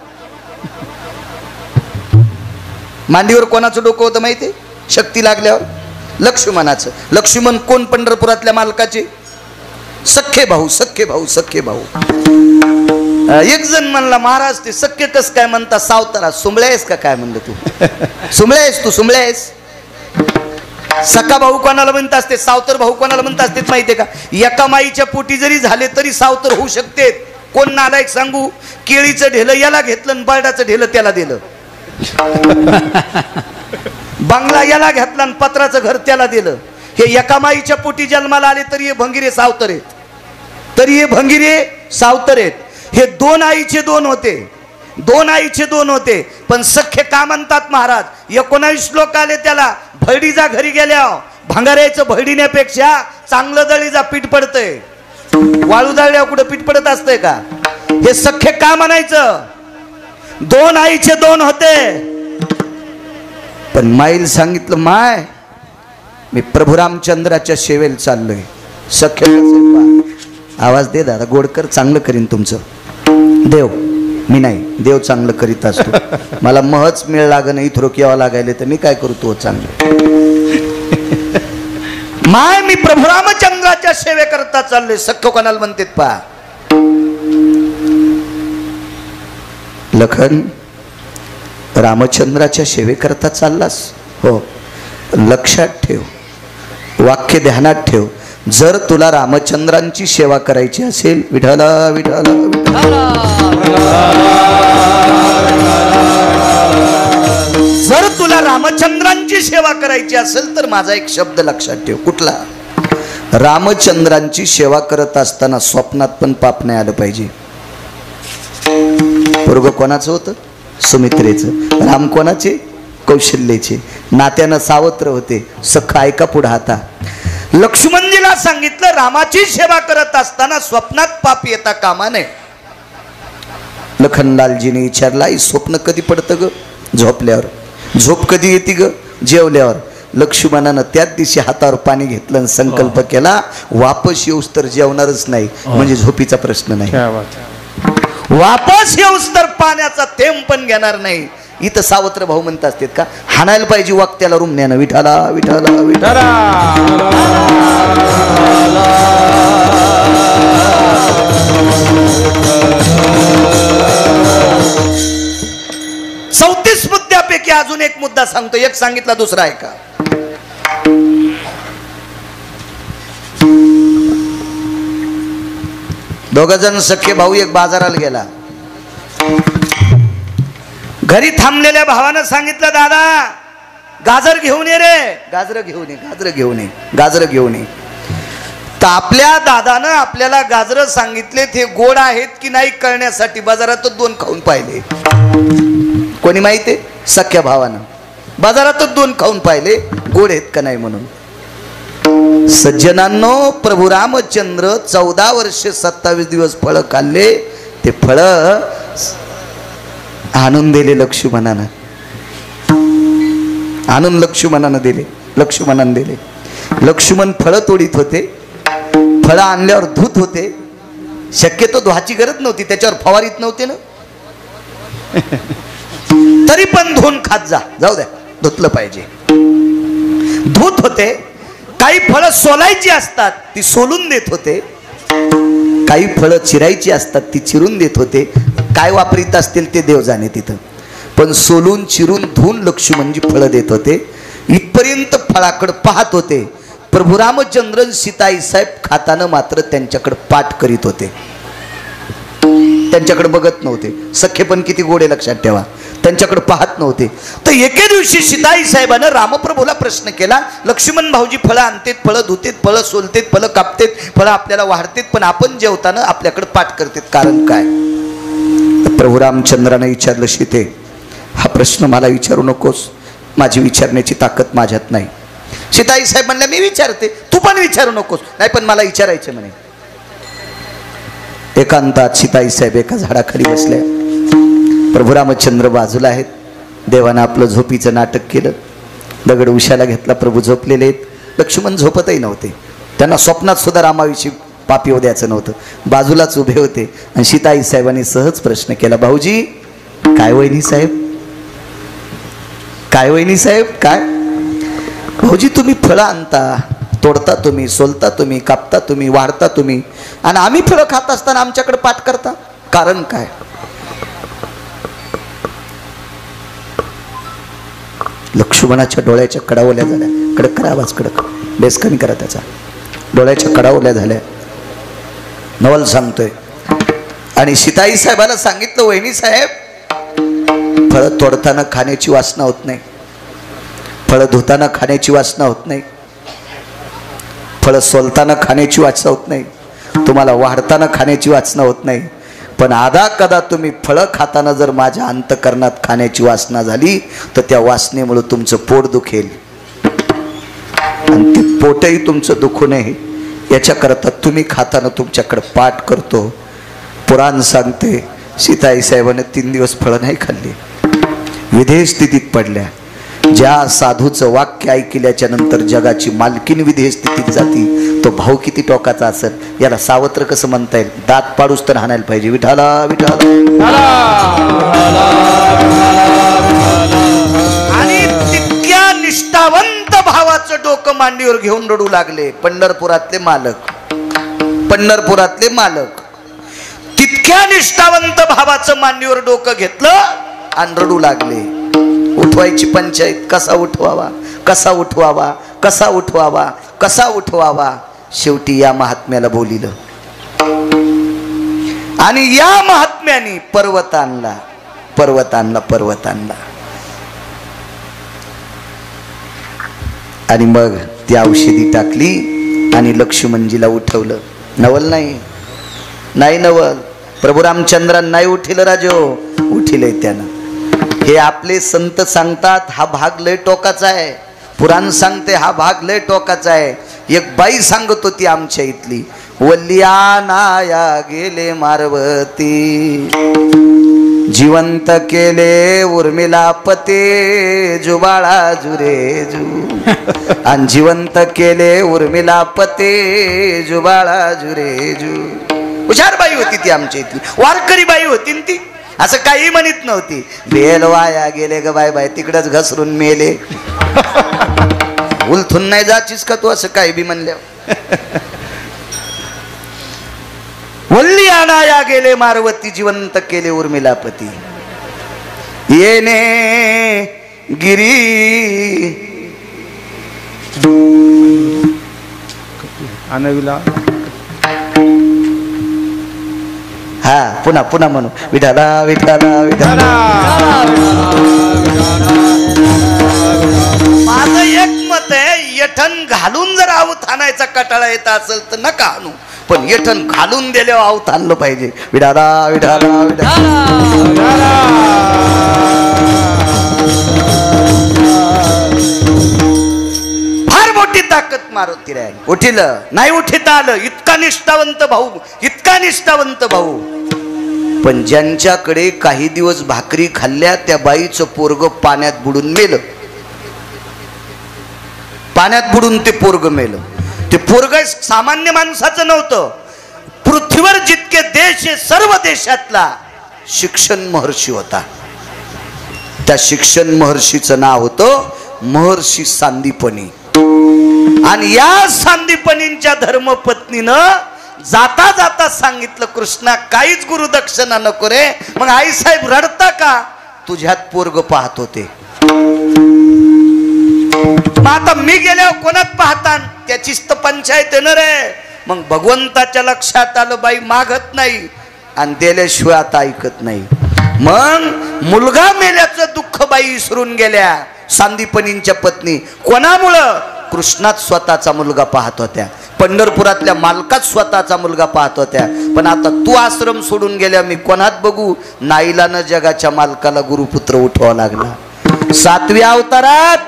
मांडीवर कोणाचं डोकं होतं माहिती. शक्ती लागल्यावर लक्ष्मणाचं. लक्ष्मण कोण पंढरपुरातल्या मालकाचे सख्खे भाऊ. सख्खे भाऊ सख्खे भाऊ. एक जण म्हणला महाराज ते सख्खे कस काय म्हणता. सावतारा सुंबळ्या आहेस का काय म्हणलं तू. सुंबळ्या आहेस तू. सुंबळ्या आहेस. सखा भाऊ कोणाला म्हणत असते सावतर भाऊ कोणाला म्हणत असते माहितीये का. एका माईच्या पोटी जरी झाले तरी सावतर होऊ शकते. कोण नालायक सांगू? केळीचं ढेलं याला घेतलं आणि बर्डाचं ढेलं त्याला दिलं. बंगला याला घेतला आणि पत्राचं घर त्याला दिलं. हे एका माईच्या पोटी जन्माला आले तरी हे भंगिरे सावतर आहेत, तरी हे भंगिरे सावतर आहेत. हे दोन आईचे दोन होते, दोन आईचे दोन होते, पण सख्खे का म्हणतात महाराज? 19 लोक आले त्याला. भैडीजा घरी गेल्या भांगाऱ्याचं भैडीण्यापेक्षा चांगलं दळीजा पीठ पडतंय. वाळू दळल्या कुठं पीठ पडत असतंय का? हे सख्खे का म्हणायचं? दोन आईचे दोन होते. पण माईल सांगितलं, माय मी प्रभू रामचंद्राच्या सेवेला चाललोय. सख्य आवाज दे दादा, गोडकर चांगलं करीन तुमचं. देव मी नाही, देव चांगलं करीत असतो. मला महच मिळ लागन इथरोक यावं लागायले तर मी काय करू? तो चांगलं. माय मी प्रभू रामचंद्राच्या सेवे करता चाललोय. सख्य कोणाला म्हणतात पहा. लखन रामचंद्राच्या सेवे करता चाललास? हो. लक्षात ठेव, वाक्य ध्यानात ठेव. जर तुला रामचंद्रांची सेवा करायची असेल, विठ्ठला विठ्ठला जर तुला रामचंद्रांची सेवा करायची असेल तर माझा एक शब्द लक्षात ठेव. कुठला? रामचंद्रांची सेवा करत असताना स्वप्नात पण पाप नाही आलं पाहिजे. पोरग कोणाचं होतं? सुमित्रेचं. राम कोणाचे? कौशल्याचे. नात्यानं सावत्र होते. सखा ऐका पुढे आता. लक्ष्मणजीला सांगितलं रामाची सेवा करत असताना स्वप्नात पाप येता कामा नये. लखनलालजीने विचारला, स्वप्न कधी पडतं ग? झोपल्यावर. झोप कधी येते ग? जेवल्यावर. लक्ष्मणानं त्याच दिवशी हातावर पाणी घेतलं आणि संकल्प केला, वापस येऊस तर जेवणारच नाही, म्हणजे झोपीचा प्रश्न नाही. वापस येऊस तर पाण्याचा थेंब पण घेणार नाही. इथं सावत्र भाऊ म्हणत असतात का हाणायला पाहिजे वाक्याला रुमण्यानं? विठाला विठाला विठाला. चौतीस मुद्द्यापैकी अजून एक मुद्दा सांगतो. एक सांगितला, दुसरा आहे का? दोघ जण सख्खे भाऊ एक बाजाराला गेला. घरी थांबलेल्या भावानं सांगितलं, दादा गाजर घेऊन ये रे. गाजर घेऊन ये, गाजर घेऊन ये, गाजर घेऊन ये. तर आपल्या दादानं आपल्याला गाजर सांगितले, ते गोड आहेत की नाही कळण्यासाठी बाजारातच दोन खाऊन पाहिले. कोणी माहिती? सख्या भावानं बाजारातच दोन खाऊन पाहिले, गोड आहेत का नाही म्हणून. सज्जनांनो, प्रभू रामचंद्र 14 वर्ष 27 दिवस फळ खाल्ले. ते फळ आणून दिले लक्ष्मणानं, आणून लक्ष्मणानं दिले. लक्ष्मणानं दिले. लक्ष्मण फळ तोडीत होते. फळ आणल्यावर धूत होते. शक्यतो धुवाची गरज नव्हती, त्याच्यावर फवारीत नव्हते ना. तरी पण धुवून खात जा, जाऊ द्या धुतलं पाहिजे. धूत होते. काही फळं सोलायची असतात ती सोलून देत होते. काही फळं चिरायची असतात ती चिरून देत होते. काय वापरीत असतील ते देव जाणे तिथं. पण सोलून चिरून धुवून लक्ष्मणजी फळं देत होते. इथपर्यंत फळाकडे पाहत होते. प्रभू रामचंद्र सीताई साहेब खाताना मात्र त्यांच्याकडे पाठ करीत होते, त्यांच्याकडे बघत नव्हते. सख्खे पण किती गोडे लक्षात ठेवा, त्यांच्याकडे पाहत नव्हते. तर एके दिवशी सीताई साहेबानं रामप्रभूला प्रश्न केला, लक्ष्मण भाऊजी फळं आणतेत, फळं धुतेत, फळं सोलतेत, फळं कापतेत, फळं आपल्याला वाढतेत, पण आपण जेवताना आपल्याकडे पाठ करतेत, कारण काय? प्रभू रामचंद्राने विचारलं, सीते हा प्रश्न मला विचारू नकोस, माझी विचारण्याची ताकद माझ्यात नाही. सीताई साहेब म्हणल्या, मी विचारते, तू पण विचारू नकोस. नाही पण मला विचारायचं म्हणे. एकांतात सीताई साहेब एका झाडाखाली बसल्या. प्रभू रामचंद्र बाजूला आहेत. देवानं आपलं झोपीचं नाटक केलं. दगड उशाला घेतला. प्रभू झोपलेले आहेत. लक्ष्मण झोपतही नव्हते. त्यांना स्वप्नात सुद्धा रामाविषयी पाप येऊ द्यायचं नव्हतं. बाजूलाच उभे होते. आणि सीताई साहेबांनी सहज प्रश्न केला, भाऊजी काय वहिनी साहेब, काय वहिनी साहेब, काय भाऊजी तुम्ही फळं आणता, तोडता तुम्ही, सोलता तुम्ही, कापता तुम्ही, वाढता तुम्ही, आणि आम्ही फळं खात असताना आमच्याकडे पाठ करता, कारण काय? लक्ष्मणाच्या डोळ्याच्या कडा ओल्या झाल्या. कडक करा आवाज, कडक बेस कमी करा त्याचा. डोळ्याच्या कडा ओल्या झाल्या. नवल सांगतोय, आणि सीताई साहेबाला सांगितलं, वहिनी साहेब, फळं तोडताना खाण्याची वासना होत नाही, फळं धुताना खाण्याची वासना होत नाही, फळं सोलताना खाण्याची वासना होत नाही, तुम्हाला वाढताना खाण्याची वासना होत नाही, पण आधा कदा तुम्ही फळं खाताना जर माझ्या अंतकरणात खाण्याची वासना झाली तर त्या वासनेमुळे तुमचं पोट दुखेल आणि ते पोटही तुमचं दुखू नये याच्याकरता तुम्ही खाताना तुमच्याकडे पाठ करतो. पुराण सांगते सीताई साहेबांनी 3 दिवस फळं नाही खाल्ली, विधेय स्थितीत पडल्या. ज्या साधूचं वाक्य ऐकल्याच्या नंतर जगाची मालकीन विधेय स्थितीत जाती, तो भाऊ किती टोकाचा असेल याला सावत्र कसं म्हणता येईल. दात पाडूस तर हाणायला पाहिजे, विठाला विठाला. आणि तितक्या निष्ठावंत भावाचं डोकं मांडीवर घेऊन रडू लागले पंढरपुरातले मालक. पंढरपुरातले मालक तितक्या निष्ठावंत भावाचं मांडीवर डोकं घेतलं आणि रडू लागले. उठवायची पंचायत, कसा उठवावा, कसा उठवावा, कसा उठवावा, कसा उठवावा. शेवटी या महात्म्याला बोलिलं आणि या महात्म्याने पर्वत आणला, पर्वत आणला, पर्वत आणला. आणि मग ती औषधी टाकली आणि लक्ष्मणजीला उठवलं. नवल नाही, नाही नवल, प्रभू रामचंद्रांना नाही उठिलं राजो, उठिलंय त्यानं. हे आपले संत सांगतात हा भाग लय टोकाचा आहे, पुराण सांगते हा भाग लय टोकाचा आहे. एक बाई सांगत होती आमच्या इथली, वल्ल्यानाया गेले मारवती, जिवंत केले उर्मिला पते, जुबाळा जुरे जू, आणि जिवंत केले उर्मिला पते, जुबाळा जुरे जू. हुशार बाई होती ती आमच्या इथली, वारकरी बाई होती ती, असं काही म्हणत नव्हती. बेल वाया गेले ग बाय बाय, तिकडच घसरून मेले, उलथून नाही जाचीस का तू, असं काही बी म्हणल्यावर. वल्ली आणाया गेले मारवती, जिवंत केले उर्मिलापती, येणे गिरी आणविला. हा पुन्हा पुन्हा म्हणू, विठाला विठाला विठाला. माझं एक मत आहे, यठण घालून जर आवत आणायचा कटाळा येत असेल तर नका आणू, पण यठण घालून दिल्यावर आवत आणलं पाहिजे. विठाला विठाला विठाला. फार मोठी ताकद मारुती राहील. उठिलं नाही उठिता आलं, इतका निष्ठावंत भाऊ, इतका निष्ठावंत भाऊ. पण ज्यांच्याकडे काही दिवस भाकरी खाल्ल्या त्या बाईचं पोरग पाण्यात बुडून मेलं, पाण्यात बुडून ते पोरग मेलं. ते पोरग सामान्य माणसाचं नव्हतं. पृथ्वीवर जितके देश आहे सर्व देशातला शिक्षण महर्षी होता. त्या शिक्षण महर्षीचं नाव होतं महर्षी सांदीपनी. आणि या सांदीपनींच्या धर्मपत्नीनं जाता जाता सांगितलं, कृष्णा काहीच गुरुदक्षिणा नको रे. मग आई साहेब रडता का, तुझ्यात पोरग पाहत होते. मग आता मी गेल्यावर कोणात पाहता, त्याचीच तर पंचायत येणार रे. मग भगवंताच्या लक्षात आलं बाई मागत नाही आणि दिल्याशिवाय आता ऐकत नाही. मग मुलगा मेल्याचं दुःख बाई विसरून गेल्या सांदीपनींच्या पत्नी. कोणामुळं, कृष्णात स्वतःचा मुलगा पाहत होत्या, पंढरपुरातल्या मालकात स्वतःचा मुलगा पाहत होत्या. पण आता तू आश्रम सोडून गेल्या मी कोणात बघू, नाईलानं जगाच्या मालकाला गुरुपुत्र उठवावा लागला. 7व्या अवतारात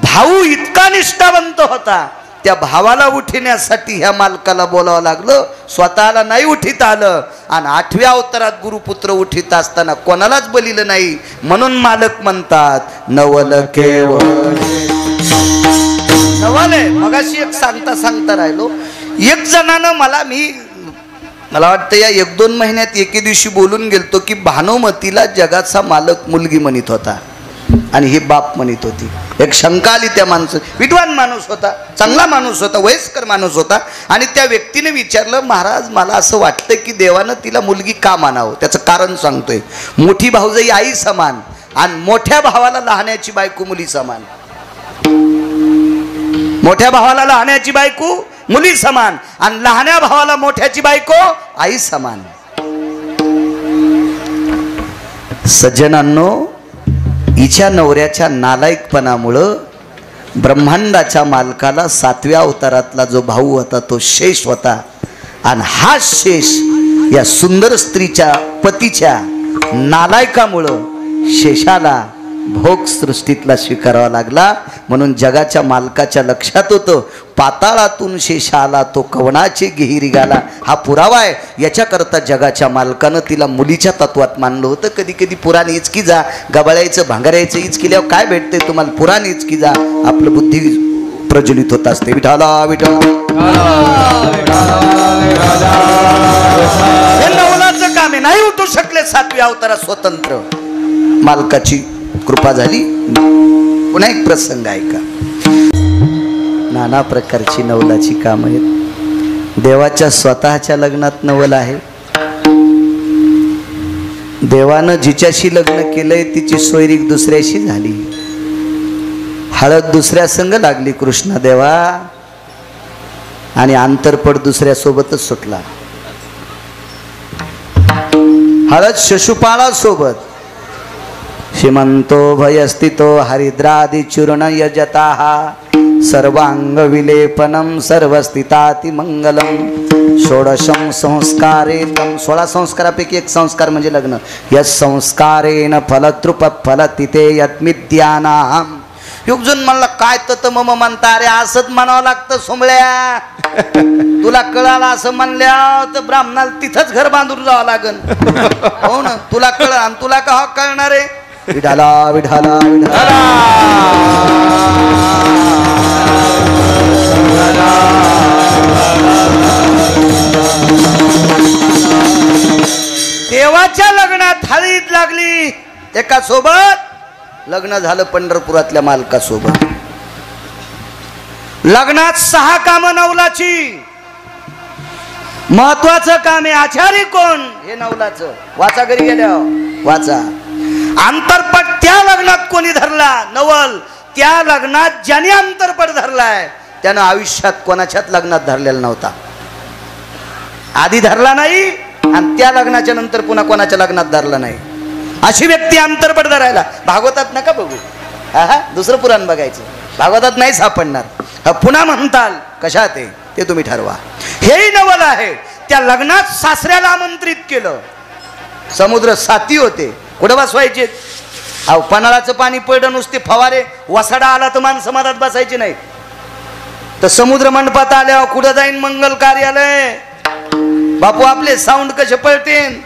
भाऊ इतका निष्ठावंत होता, त्या भावाला उठण्यासाठी ह्या मालकाला बोलावं लागलं, स्वतःला नाही उठीत आलं. आणि 8व्या अवतारात गुरुपुत्र उठीत असताना कोणालाच बलिलं नाही. म्हणून मालक म्हणतात नवल केवळ नवले. मगाशी एक सांगता सांगता राहिलो, एक जणानं मला वाटतं या 1-2 महिन्यात एके दिवशी बोलून गेलतो की भानुमतीला जगाचा मालक मुलगी म्हणत होता आणि हे बाप म्हणत होती. एक शंका आली त्या माणसं, विद्वान माणूस होता, चांगला माणूस होता, वयस्कर माणूस होता. आणि त्या व्यक्तीने विचारलं, महाराज मला असं वाटतं की देवानं तिला मुलगी का मानावं. त्याचं कारण सांगतोय. मोठी भाऊजाई आई समान आणि मोठ्या भावाला लहाण्याची बायको मुली समान. मोठ्या भावाला लहाण्याची बायको मुली समान आणि लहान्या भावाला मोठ्याची बायको आई समान. सज्जनांनो, हिच्या नवऱ्याच्या नालायकपणामुळं ब्रह्मांडाच्या मालकाला 7व्या अवतारातला जो भाऊ होता तो शेष होता, आणि हा शेष या सुंदर स्त्रीच्या पतीच्या नालायकामुळं शेषाला भोग सृष्टीतला स्वीकारावा लागला. म्हणून जगाच्या मालकाच्या लक्षात होतं, पाताळातून शेष आला तो कवनाचे गेही गाला. हा पुरावा आहे. याच्याकरता जगाच्या मालकानं तिला मुलीच्या तत्वात मानलं होतं. कधी कधी पुराण इचकी जा, गबाळायचं भांगरायचं इचकिल्यावर काय भेटते तुम्हाला, पुराण इचकी जा, आपलं बुद्धी प्रज्वलित होत असते. विठाला विठा हे नवलाचं काम आहे. नाही उठू शकले 7व्या अवतारात स्वतंत्र, मालकाची कृपा झाली. पुन्हा एक प्रसंग आहे का, नाना प्रकारची नवलाची काम आहेत. देवाच्या स्वतःच्या लग्नात नवल आहे. देवानं जिच्याशी लग्न केलंय तिची सोयरीक दुसऱ्याशी झाली. हळद दुसऱ्या संग लागली कृष्ण देवा, आणि आंतरपट दुसऱ्या सोबतच सुटला. हळद शिशुपाळा सोबत. श्रीमंतो भयस्थितो हरिद्रादि चूर्ण यजताः सर्वांग विलेपनम सर्वस्थिताति मंगलम षोडशम संस्कारेतम. 16 संस्कारापैकी एक संस्कार म्हणजे लग्न. यस संस्कारेन फलतृप फलतिते यत्मिद्यानाम. युगजून म्हणला काय तर मम म्हणता, अरे असंच म्हणावं लागतं सोमळ्या. तुला कळाला असं म्हणल्या तर ब्राह्मणाला तिथंच घर बांधून जावं लागन. हो ना, तुला कळ आणि तुला का कळणार आहे. विठाला विठाला विठाला. देवाच्या लग्नात हळद लागली एका सोबत. लग्न झालं पंढरपुरातल्या मालकासोबत. लग्नात 6 कामं नवलाची. महत्वाचं काम आहे. आचारी कोण हे नवलाचं. वाचा घरी गेल्या वाचा. अंतरपट त्या लग्नात कोणी धरला नवल, त्या लग्नात ज्याने अंतरपट धरलाय त्यानं आयुष्यात कोणाच्याच लग्नात धरलेला नव्हता. आधी धरला नाही आणि त्या लग्नाच्या नंतर पुन्हा कोणाच्या लग्नात धरला नाही. अशी व्यक्ती अंतरपट धरायला भागवतात नका बघू. दुसरं पुराण बघायचं. भागवतात नाही सापडणार. पुन्हा म्हणताल कशात आहे ते तुम्ही ठरवा. हेही नवल आहे. त्या लग्नात सासऱ्याला आमंत्रित केलं. समुद्र साथी होते. कुठं बसवायचे. पन्हाळाचं पाणी पडलं नुसते फवारे. वसाडा आला तर माणसं मधात बसायची नाही. तर समुद्र मंडपात आल्यावर कुठं जाईन मंगल कार्यालय. बापू आपले साऊंड कसे पळतेन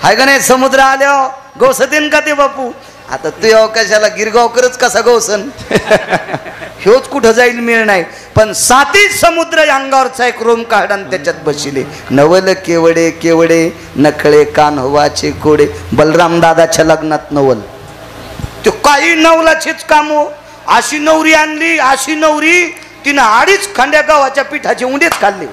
हाय का नाही. समुद्र आल्यावर गवसतेन का ते बापू. आता तू कशाला गिरगावकरच कसा गवसन. ह्योच कुठं जाईल मिळ नाही. पण 7ही समुद्र अंगावरचा एक रोम काढा त्याच्यात बसले. नवल केवडे केवडे नकळे कान हवाचे कोडे. बलराम दादाच्या लग्नात नवल. तो काही नवलाचीच काम. अशी नवरी आणली. अशी नवरी तिनं 2.5 खांड्या गव्हाच्या पिठाचे उंडेच खाल्ले.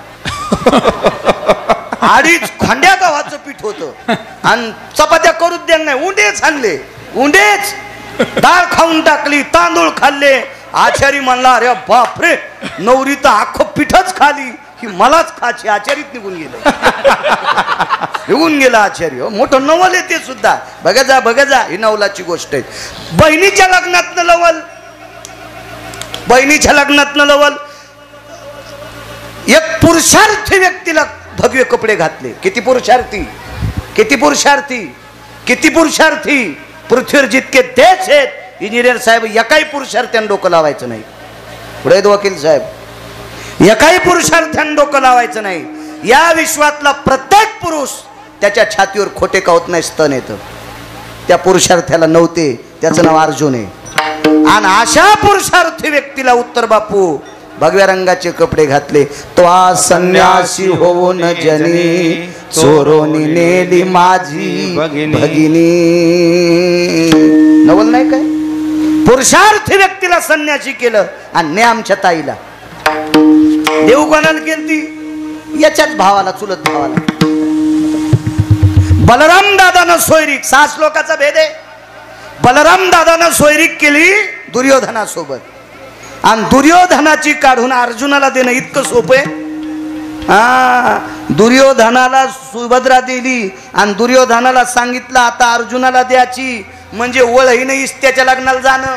2.5 खांड्या गव्हाचं पीठ होतं आणि चपात्या करूच द्या नाही. उंडेच आणले. उंडेच. डाळ खाऊन टाकली. तांदूळ खाल्ले. आचारी म्हणला अरे बापरे, नवरी तर अख्खं पिठच खाली, ही मलाच खाची. आचारीत निघून गेलं. निघून गेला आचारी. मोठं नवल आहे ते सुद्धा. बघा जा बघा जा. ही नवलाची गोष्ट आहे. बहिणीच्या लग्नातनं लवल. बहिणीच्या लग्नातनं लवल. एक पुरुषार्थी व्यक्तीला भगवे कपडे घातले. किती पुरुषार्थी, किती पुरुषार्थी, किती पुरुषार्थी. पृथ्वीवर जितके देश आहेत, इंजिनियर साहेब एकाही पुरुषार्थ्यानं डोकं लावायचं नाही. पुढे वकील साहेब, एकाही पुरुषार्थ्यानं डोकं लावायचं नाही. या विश्वातला प्रत्येक पुरुष त्याच्या छातीवर खोटे कावत नाही, स्तन येतं. त्या पुरुषार्थ्याला नव्हते. त्याचं नाव अर्जुन आहे. आणि अशा पुरुषार्थी व्यक्तीला उत्तर बापू भगव्या रंगाचे कपडे घातले. तो संन्यासी होऊन जनी चोरोनी नेली माझी भगिनी. नवल नाही काय. पुरुषार्थी व्यक्तीला संन्यासी केलं आणि ने आमच्या ताईला. देव कोणाला केली. याच्याच भावाला, चुलत भावाला. बलराम दादानं सोयरीक. 6 श्लोकाचा भेद आहे. बलराम दादानं सोयरीक केली दुर्योधनासोबत. आणि दुर्योधनाची काढून अर्जुनाला देणं इतकं सोपं आहे. दुर्योधनाला सुभद्रा दिली आणि दुर्योधनाला सांगितलं आता अर्जुनाला द्यायची, म्हणजे वळहीने इस्त्याच्या लग्नाला जाणं.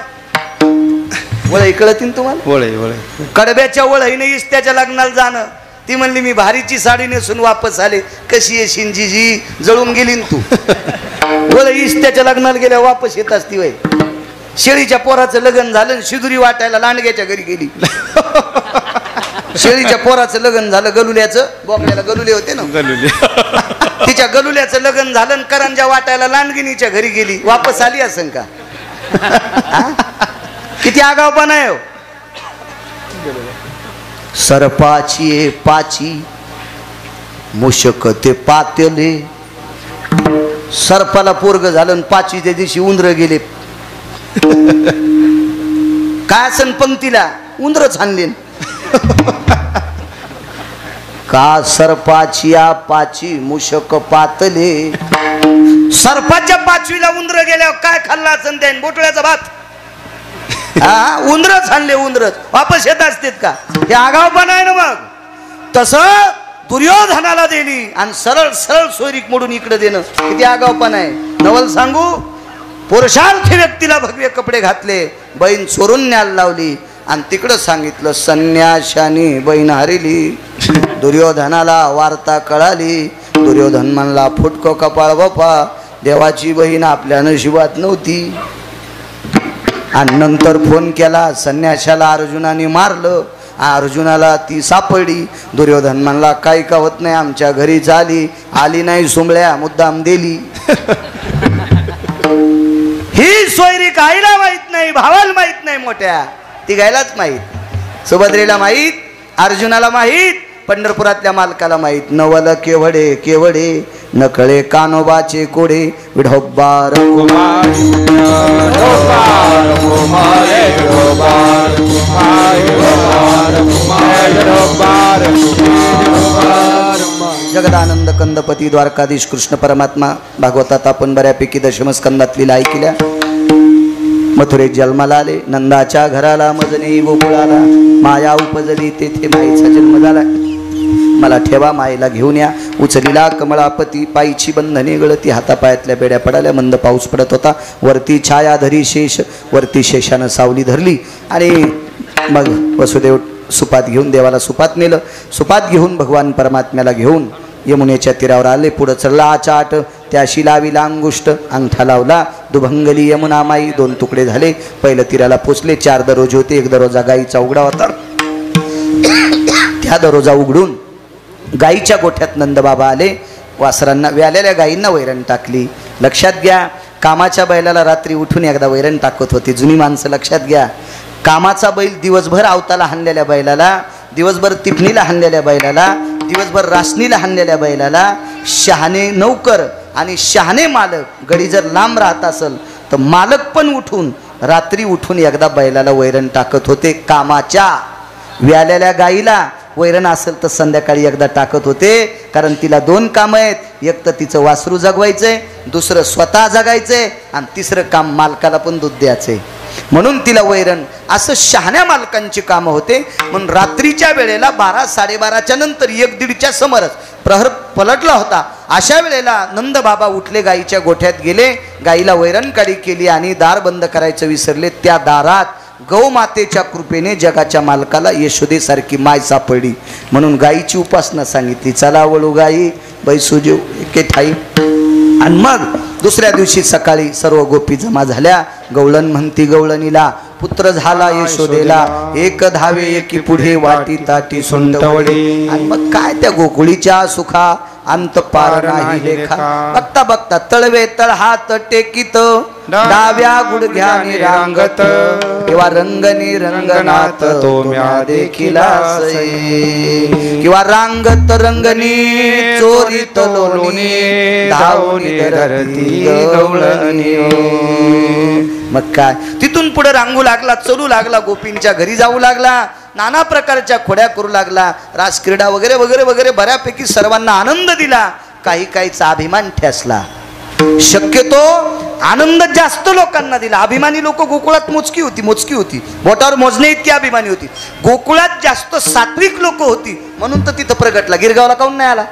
वळही कळतील तुम्हाला? वळे कडब्याच्या वळहीने इस्त्याच्या लग्नाला जाणं. ती म्हणली मी भारीची साडी नेसून वापस आले. कशी आहे शिंजीजी, जळून गेली तू. वळही इस्त्याच्या लग्नाला गेल्या वापस येत असती वय. शेळीच्या पोराचं लग्न झालं, शिदुरी वाटायला लांडग्याच्या घरी गेली. शेळीच्या पोराचं लग्न झालं, गलुल्याचं, बोकड्याला गलुले होते ना, तिच्या गलुल्याचं लग्न झालं, करंजा वाटायला लांडगिनीच्या घरी गेली, वापस आली असं का? किती आगावपणा आहे हो. सरपाची पाची मुशक ते पातेले. सर्पाला पोरग झालं, पाचीच्या दिवशी उंदर गेले. काय असन पंक्तीला उंदरच आणले. का सरपाची पाची मुशक पातले. सर्पाच्या पाचवीला उंदर गेल्यावर काय खाल्ला असन त्याने? बोटळ्याचा भात. हा, उंदरच आणले, उंदरच वापस येत असतात का? हे आगावपणा आहे ना. मग तसं दुर्योधनाला दिली आणि सरळ सरळ सोयरीक मोडून इकडे देणं किती आगावपणा आहे. नवल सांगू, पुरुषार्थी व्यक्तीला भगवे कपडे घातले, बहीण चोरून न्यायला लावली आणि तिकडं सांगितलं संन्याशानी बहीण हरिली. दुर्योधनाला वार्ता कळाली. दुर्योधन म्हणला फुटको कपाळ बापा, देवाची बहीण आपल्या नशिबात नव्हती. आणि नंतर फोन केला संन्याशाला, अर्जुनाने मारलं. अर्जुनाला ती सापडली. दुर्योधन म्हणला काही का होत नाही, आमच्या घरी झाली, आली नाही सुंबळ्या, मुद्दाम दिली. ही सोयरी आईला माहित नाही, भावाला माहित नाही, मोठ्या ती गायलाच माहित, सुभद्रेला माहित, अर्जुनाला माहित, पंढरपुरातल्या मालकाला माहित. नवल केवडे केवडे नकळे कानोबाचे कोडे. विढोबार जगदानंद कंदपती द्वारकाधीश कृष्ण परमात्मा भागवतात आपण बऱ्यापैकी दशमस्कंदातली लाई केल्या. मथुरेत जन्माला आले, नंदाच्या घराला मजने गोकुळाला, माया उपजली तेथे माईचा जन्म झाला. मला ठेवा मायेला घेऊन या. उचलीला कमळापती, पायची बंधने गळती, हातापायातल्या बेड्या पडाल्या. मंद पाऊस पडत होता. वरती छाया धरी शेष, वरती शेषानं सावली धरली. आणि मग वसुदेव सुपात घेऊन देवाला सुपात नेलं. सुपात घेऊन भगवान परमात्म्याला घेऊन यमुनेच्या तीरावर आले. पुढं चढला आचाट, त्याशी लाविला अंगुष्ट, अंगठा लावला. दुभंगली यमुना माई, दोन तुकडे झाले. पहिलं तीराला पोचले. 4 दरवाजे होते. एक दरवाजा गाईचा उघडा होता. त्या दरवाजा उघडून गाईच्या गोठ्यात नंदबाबा आले. वासरांना, व्यालेल्या गाईंना वैरण टाकली. लक्षात घ्या, कामाच्या बैलाला रात्री उठून एकदा वैरण टाकत होती जुनी माणसं. लक्षात घ्या, कामाचा बैल दिवसभर आवताला हाणलेल्या बैलाला, दिवसभर तिफणीला हाणलेल्या बैलाला, दिवसभर रासणीला हाणलेल्या बैलाला शहाणे नौकर आणि शहाणे मालक गडी जर लांब राहत असेल तर मालक पण उठून रात्री उठून एकदा बैलाला वैरण टाकत होते. कामाच्या व्यालेल्या गाईला वैरण असेल तर संध्याकाळी एकदा टाकत होते. कारण तिला 2 कामं आहेत. एक तर तिचं वासरू जगवायचंय, दुसरं स्वतः जगायचंय, आणि तिसरं काम मालकाला पण दूध द्यायचंय. म्हणून तिला वैरण असं शहाण्या मालकांची कामं होते. म्हणून रात्रीच्या वेळेला 12-12:30च्या नंतर 1-1:30च्या समोरच प्रहर पलटला होता. अशा वेळेला नंद बाबा उठले, गाईच्या गोठ्यात गेले, गाईला वैरण काढी केली आणि दार बंद करायचं विसरले. त्या दारात गौमातेच्या कृपेने जगाच्या मालकाला यशोदेसारखी माय सापडली. म्हणून गाईची उपासना सांगितली. चला वळू गाई बैसू जेव एके ठाई. आणि मग दुसऱ्या दिवशी सकाळी सर्व गोपी जमा झाल्या. गवळण म्हणती गवळणीला, पुत्र झाला यशोदेला, एक धावे एकी पुढे वाटी ताटी सोंडवडी. आणि मग काय त्या गोकुळीच्या सुखा अंत पार नाही लेखा. बघता बघता तळवे तळ हात टेकीत, डाव्या गुडघ्याने रांगत, किंवा रंगनी रंगनाथ तो म्या देखिला किंवा रांगत रंगनी चोरीत लोणी धावणी धरती गवळणी. मग काय तिथून पुढे रांगू लागला, चलू लागला, गोपींच्या घरी जाऊ लागला, नाना प्रकारच्या खोड्या करू लागला, रासक्रीडा वगैरे वगैरे वगैरे बऱ्यापैकी सर्वांना आनंद दिला. काही काहीचा अभिमान ठेसला. शक्यतो आनंद जास्त लोकांना दिला. अभिमानी लोक गोकुळात मोजकी होती, बोटावर मोजणे इतकी अभिमानी होती. गोकुळात जास्त सात्विक लोक होती म्हणून तर तिथं प्रगटला. गिरगावला काऊन नाही आला?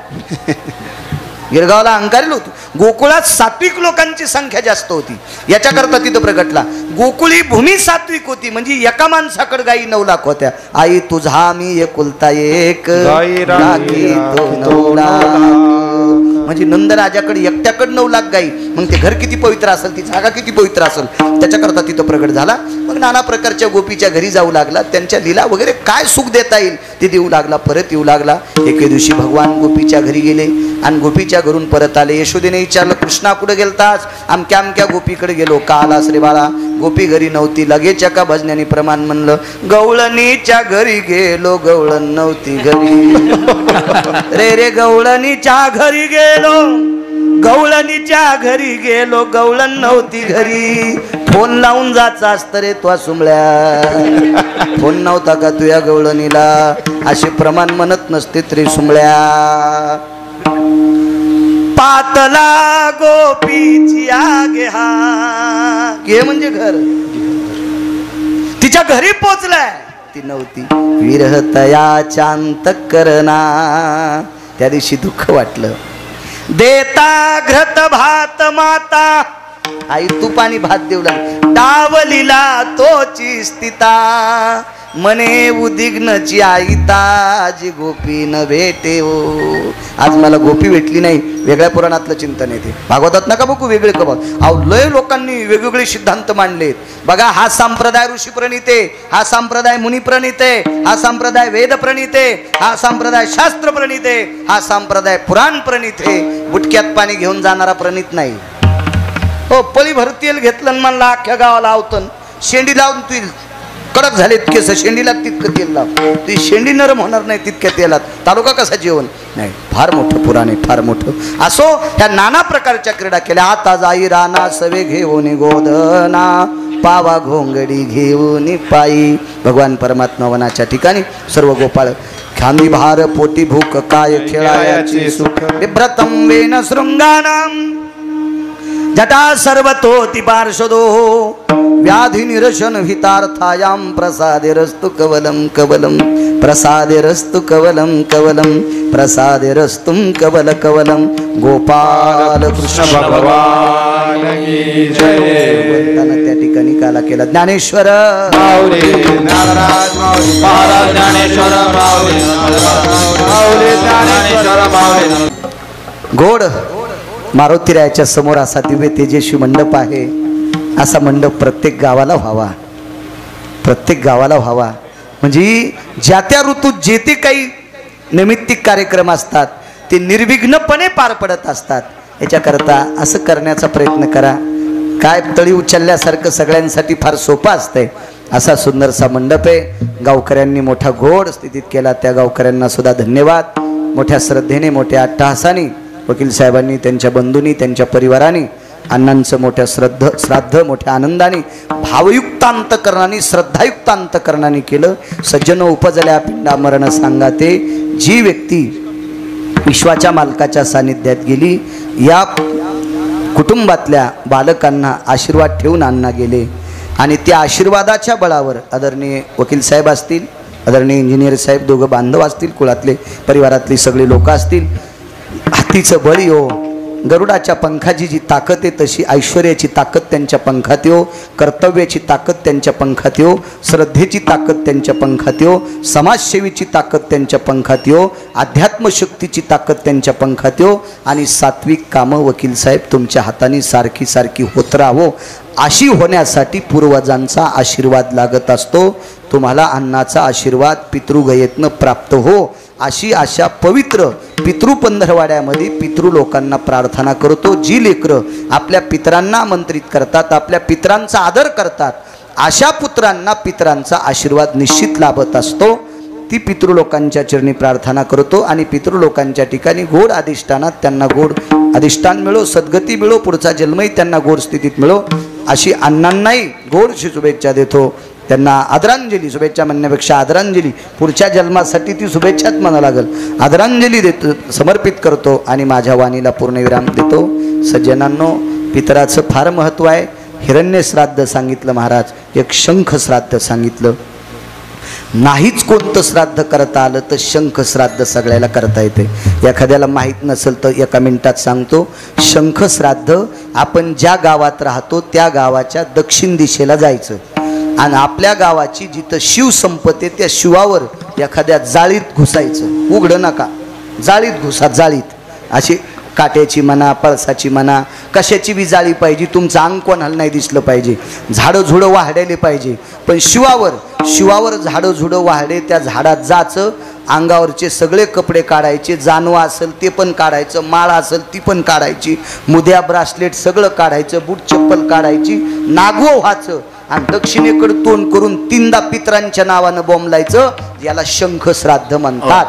गिरगावला अहंकारी होतो. गोकुळात सात्विक लोकांची संख्या जास्त होती याच्याकरता तिथं प्रगटला. गोकुळी भूमी सात्विक होती म्हणजे एका माणसाकडे गाई 9 लाख होत्या. आई तुझा मी एकुलता एक राखी तो 9 लाख. म्हणजे नंदराजाकडे एकट्याकडे 9 लाख गाई. मग ते घर किती पवित्र असेल, ती जागा किती पवित्र असेल, त्याच्याकरता तिथं प्रगट झाला. मग नाना प्रकारच्या गोपीच्या घरी जाऊ लागला. त्यांच्या लीला वगैरे काय सुख देता येईल ते देऊ लागला. परत येऊ लागला. एके दिवशी भगवान गोपीच्या घरी गेले आणि गोपीच्या घरून परत आले. यशोदेने विचारलं, कृष्णा कुठे गेलतास? अमक्या अमक्या गोपीकडे गेलो. का आलास रे बाळा? गोपी घरी नव्हती. लगेच एका भजन्याने प्रमाण म्हणलं, गवळणीच्या घरी गेलो, गवळण नव्हती घरी. रे गवळणीच्या घरी गेलो, गवळणीच्या घरी गेलो, गवळण नव्हती घरी. फोन लावून जायचा असत रे तो सुमळ्या. फोन नव्हता का तुया गवळणीला? असे प्रमाण म्हणत नसते तरी सुमळ्या. पातला गोपीची आगे हा घे म्हणजे घर. तिच्या घरी पोचलाय ती नव्हती. विरहतया चांत करना. त्या दिवशी दुःख वाटलं. देता घृत भात माता, आई तूप आणि भात देऊ लागली. डावलीला तोची स्थिता, मने उदिग्नची आई ताजी गोपी न भेटे हो. आज मला गोपी भेटली नाही. वेगळ्या पुराणातलं चिंतन येते. भागवतात नका बघू वेगळे कबा. अहो लय लोकांनी वेगवेगळे सिद्धांत मांडलेत बघा. हा संप्रदाय ऋषी प्रणिते, हा संप्रदाय मुनी प्रणिते, हा संप्रदाय वेद प्रणिते, हा संप्रदाय शास्त्र प्रणिते, हा संप्रदाय पुराण प्रणिते. बुटक्यात पाणी घेऊन जाणारा प्रणित नाही हो. पळी भर तेल घेतलं म्हणला अख्ख्या गावाला आवतन. शेंडी लावून तू कडक झाले केस, शेंडीला तितकं तेल लाव. ती शेंडी नरम होणार नाही तितक्या तेलात. तालुका कसा जेवण नाही. फार मोठं पुराण आहे, फार मोठं. असो ह्या नाना प्रकारच्या क्रीडा केल्या. आता जाई राना सवे घेऊन गोधना, पावा घोंगडी घेऊन पायी. भगवान परमात्मा वनाच्या ठिकाणी सर्व गोपाळ. खांदी भार पोटी भूक काय खेळायाचे सुख, विभ्रतम वेन शृंगानाम जटा सर्वतोति पार्षदो. व्याधि निरशन हितार्थायाम प्रसादेरस्तु कवलम कवलम, प्रसादेरस्तु कवलम कवलम, प्रसादेरस्तुम कवल कवलम. गोपाल कृष्ण भगवान की जय. त्या ठिकाणी काला केला ज्ञानेश्वर माऊली, ज्ञानराज माऊली, महाराज ज्ञानेश्वर माऊली, माऊली ज्ञानेश्वर माऊली. गोड मारुतीरायाच्या समोर असा दिव्य तेजस्वी मंडप आहे. असा मंडप प्रत्येक गावाला व्हावा, प्रत्येक गावाला व्हावा. म्हणजे ज्या त्या ऋतूत जे ते काही नैमित्तिक कार्यक्रम असतात ते निर्विघ्नपणे पार पडत असतात. याच्याकरता असं करण्याचा प्रयत्न करा. काय तळी उचलल्यासारखं सगळ्यांसाठी फार सोपं असतंय. असा सुंदरसा मंडप आहे. गावकऱ्यांनी मोठा गोड स्थितीत केला. त्या गावकऱ्यांना सुद्धा धन्यवाद. मोठ्या श्रद्धेने, मोठ्या अट्टहासाने वकील साहेबांनी, त्यांच्या बंधूंनी, त्यांच्या परिवाराने अण्णांचं मोठ्या श्राद्ध मोठ्या आनंदाने, भावयुक्त अंतकरणाने, श्रद्धायुक्त अंतकरणाने केलं. सज्जन उपजल्या पिंडा मरण सांगाते. जी व्यक्ती विश्वाच्या मालकाच्या सानिध्यात गेली, या कुटुंबातल्या बालकांना आशीर्वाद ठेवून अण्णा गेले. आणि त्या आशीर्वादाच्या बळावर आदरणीय वकील साहेब असतील, आदरणीय इंजिनियर साहेब, दोघं बांधव असतील, कुळातले परिवारातली सगळी लोक असतील. हातीचं बळी हो. गरुडाच्या पंखाची जी ताकद आहे तशी ऐश्वर्याची ताकद त्यांच्या पंखात येऊ, कर्तव्याची ताकद त्यांच्या पंखात येऊ, श्रद्धेची ताकद त्यांच्या पंखात येऊ, समाजसेवेची ताकद त्यांच्या पंखात येऊ, अध्यात्मशक्तीची ताकद त्यांच्या पंखात येऊ. आणि सात्विक कामं वकील साहेब तुमच्या हाताने सारखी सारखी होत राहो. अशी होण्यासाठी पूर्वजांचा आशीर्वाद लागत असतो. तुम्हाला अण्णाचा आशीर्वाद पितृगयेतनं प्राप्त हो अशी आशा पवित्र पितृ पंधरवाड्यामध्ये पितृ लोकांना प्रार्थना करतो. जी लेकरं आपल्या पितरांना आमंत्रित करतात, आपल्या पितरांचा आदर करतात, अशा पुत्रांना पितरांचा आशीर्वाद निश्चित लाभत असतो. ती पितृलोकांच्या चरणी प्रार्थना करतो. आणि पितृलोकांच्या ठिकाणी गोड अधिष्ठानात त्यांना गोड अधिष्ठान मिळो, सद्गती मिळो, पुढचा जन्मही त्यांना गोड स्थितीत मिळो अशी अण्णांनाही गोडशी शुभेच्छा देतो. त्यांना आदरांजली, शुभेच्छा म्हणण्यापेक्षा आदरांजली, पुढच्या जन्मासाठी ती शुभेच्छाच म्हणावं लागेल, आदरांजली देतो, समर्पित करतो आणि माझ्या वाणीला पूर्णविराम देतो. सज्जनांनो, पितराचं फार महत्व आहे. हिरण्य श्राद्ध सांगितलं महाराज, एक शंख श्राद्ध सांगितलं. नाहीच कोणतं श्राद्ध करता आलं तर शंख श्राद्ध सगळ्याला करता येते. एखाद्याला माहीत नसेल तर एका मिनिटात सांगतो. शंख श्राद्ध आपण ज्या गावात राहतो त्या गावाच्या दक्षिण दिशेला जायचं आणि आपल्या गावाची जिथं शिव संपते त्या शिवावर एखाद्या जाळीत घुसायचं. उघडं नका, जाळीत घुसा. जाळीत अशी काट्याची म्हणा, पळसाची म्हणा, कशाची बी जाळी पाहिजे. तुमचं अंग कोणाला नाही दिसलं पाहिजे. झाडं झुडं वाढले पाहिजे. पण शिवावर झाडं झुडं वाढले, त्या झाडात जायचं. अंगावरचे सगळे कपडे काढायचे. जानवा असेल ते पण काढायचं, माळ असेल ती पण काढायची, मुद्या ब्रासलेट सगळं काढायचं, बूट चप्पल काढायची, नागवं व्हायचं आणि दक्षिणेकडे तोंड करून 3दा पितरांच्या नावानं बोंबलायचं. याला शंख श्राद्ध म्हणतात.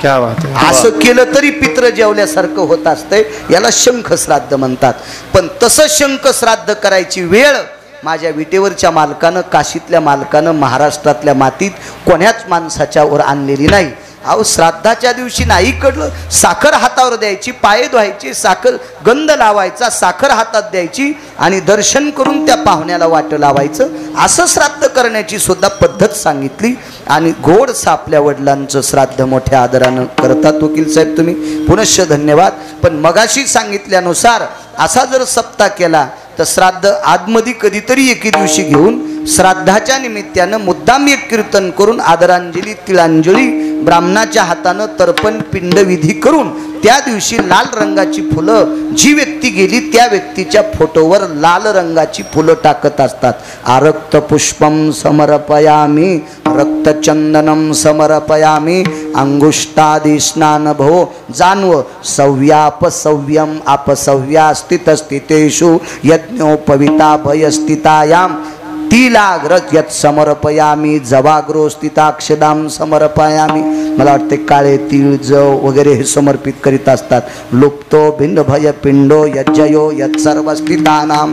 क्या बात आहे. असं केलं तरी पित्र जेवल्यासारखं होत असतंय. याला शंख श्राद्ध म्हणतात. पण तसं शंख श्राद्ध करायची वेळ माझ्या विटेवरच्या मालकानं, काशीतल्या मालकानं महाराष्ट्रातल्या मातीत कोण्याच माणसाच्या वर आणलेली नाही. अहो श्राद्धाच्या दिवशी नाही कळलं, साखर हातावर द्यायची, पाय धुवायचे, साखर गंध लावायचा, साखर हातात द्यायची आणि दर्शन करून त्या पाहुण्याला वाट लावायचं. असं श्राद्ध करण्याची सुद्धा पद्धत सांगितली. आणि गोडसं आपल्या वडिलांचं श्राद्ध मोठ्या आदरानं करतात. वकील साहेब तुम्ही पुनश्च धन्यवाद. पण मगाशी सांगितल्यानुसार असा जर सप्ताह केला तर श्राद्ध आदमधी कधीतरी एके दिवशी घेऊन श्राद्धाच्या निमित्तानं मुद्दाम एक कीर्तन करून आदरांजली, तिळांजली, ब्राह्मणाच्या हातानं तर्पण पिंडविधी करून त्या दिवशी लाल रंगाची फुलं, जी व्यक्ती गेली त्या व्यक्तीच्या फोटोवर लाल रंगाची फुलं टाकत असतात. आरक्त पुष्पम समर्पयामी, रक्तचंदनम समर्पयामी, अंगुष्टादि स्नान भो जान्व सव्यापसव्यम अपसव्यास्थितस्थितेषु यज्ञोपविता भयस्थितायाम तिलाग्र यत् समर्पयामी जवाग्रो स्थिताक्षदाम समर्पयामी. मला वाटते काळे तीळ, जव वगैरे हे समर्पित करीत असतात. लुप्तो भिंड भय पिंडो यज्जयो यत् सर्व स्थितानाम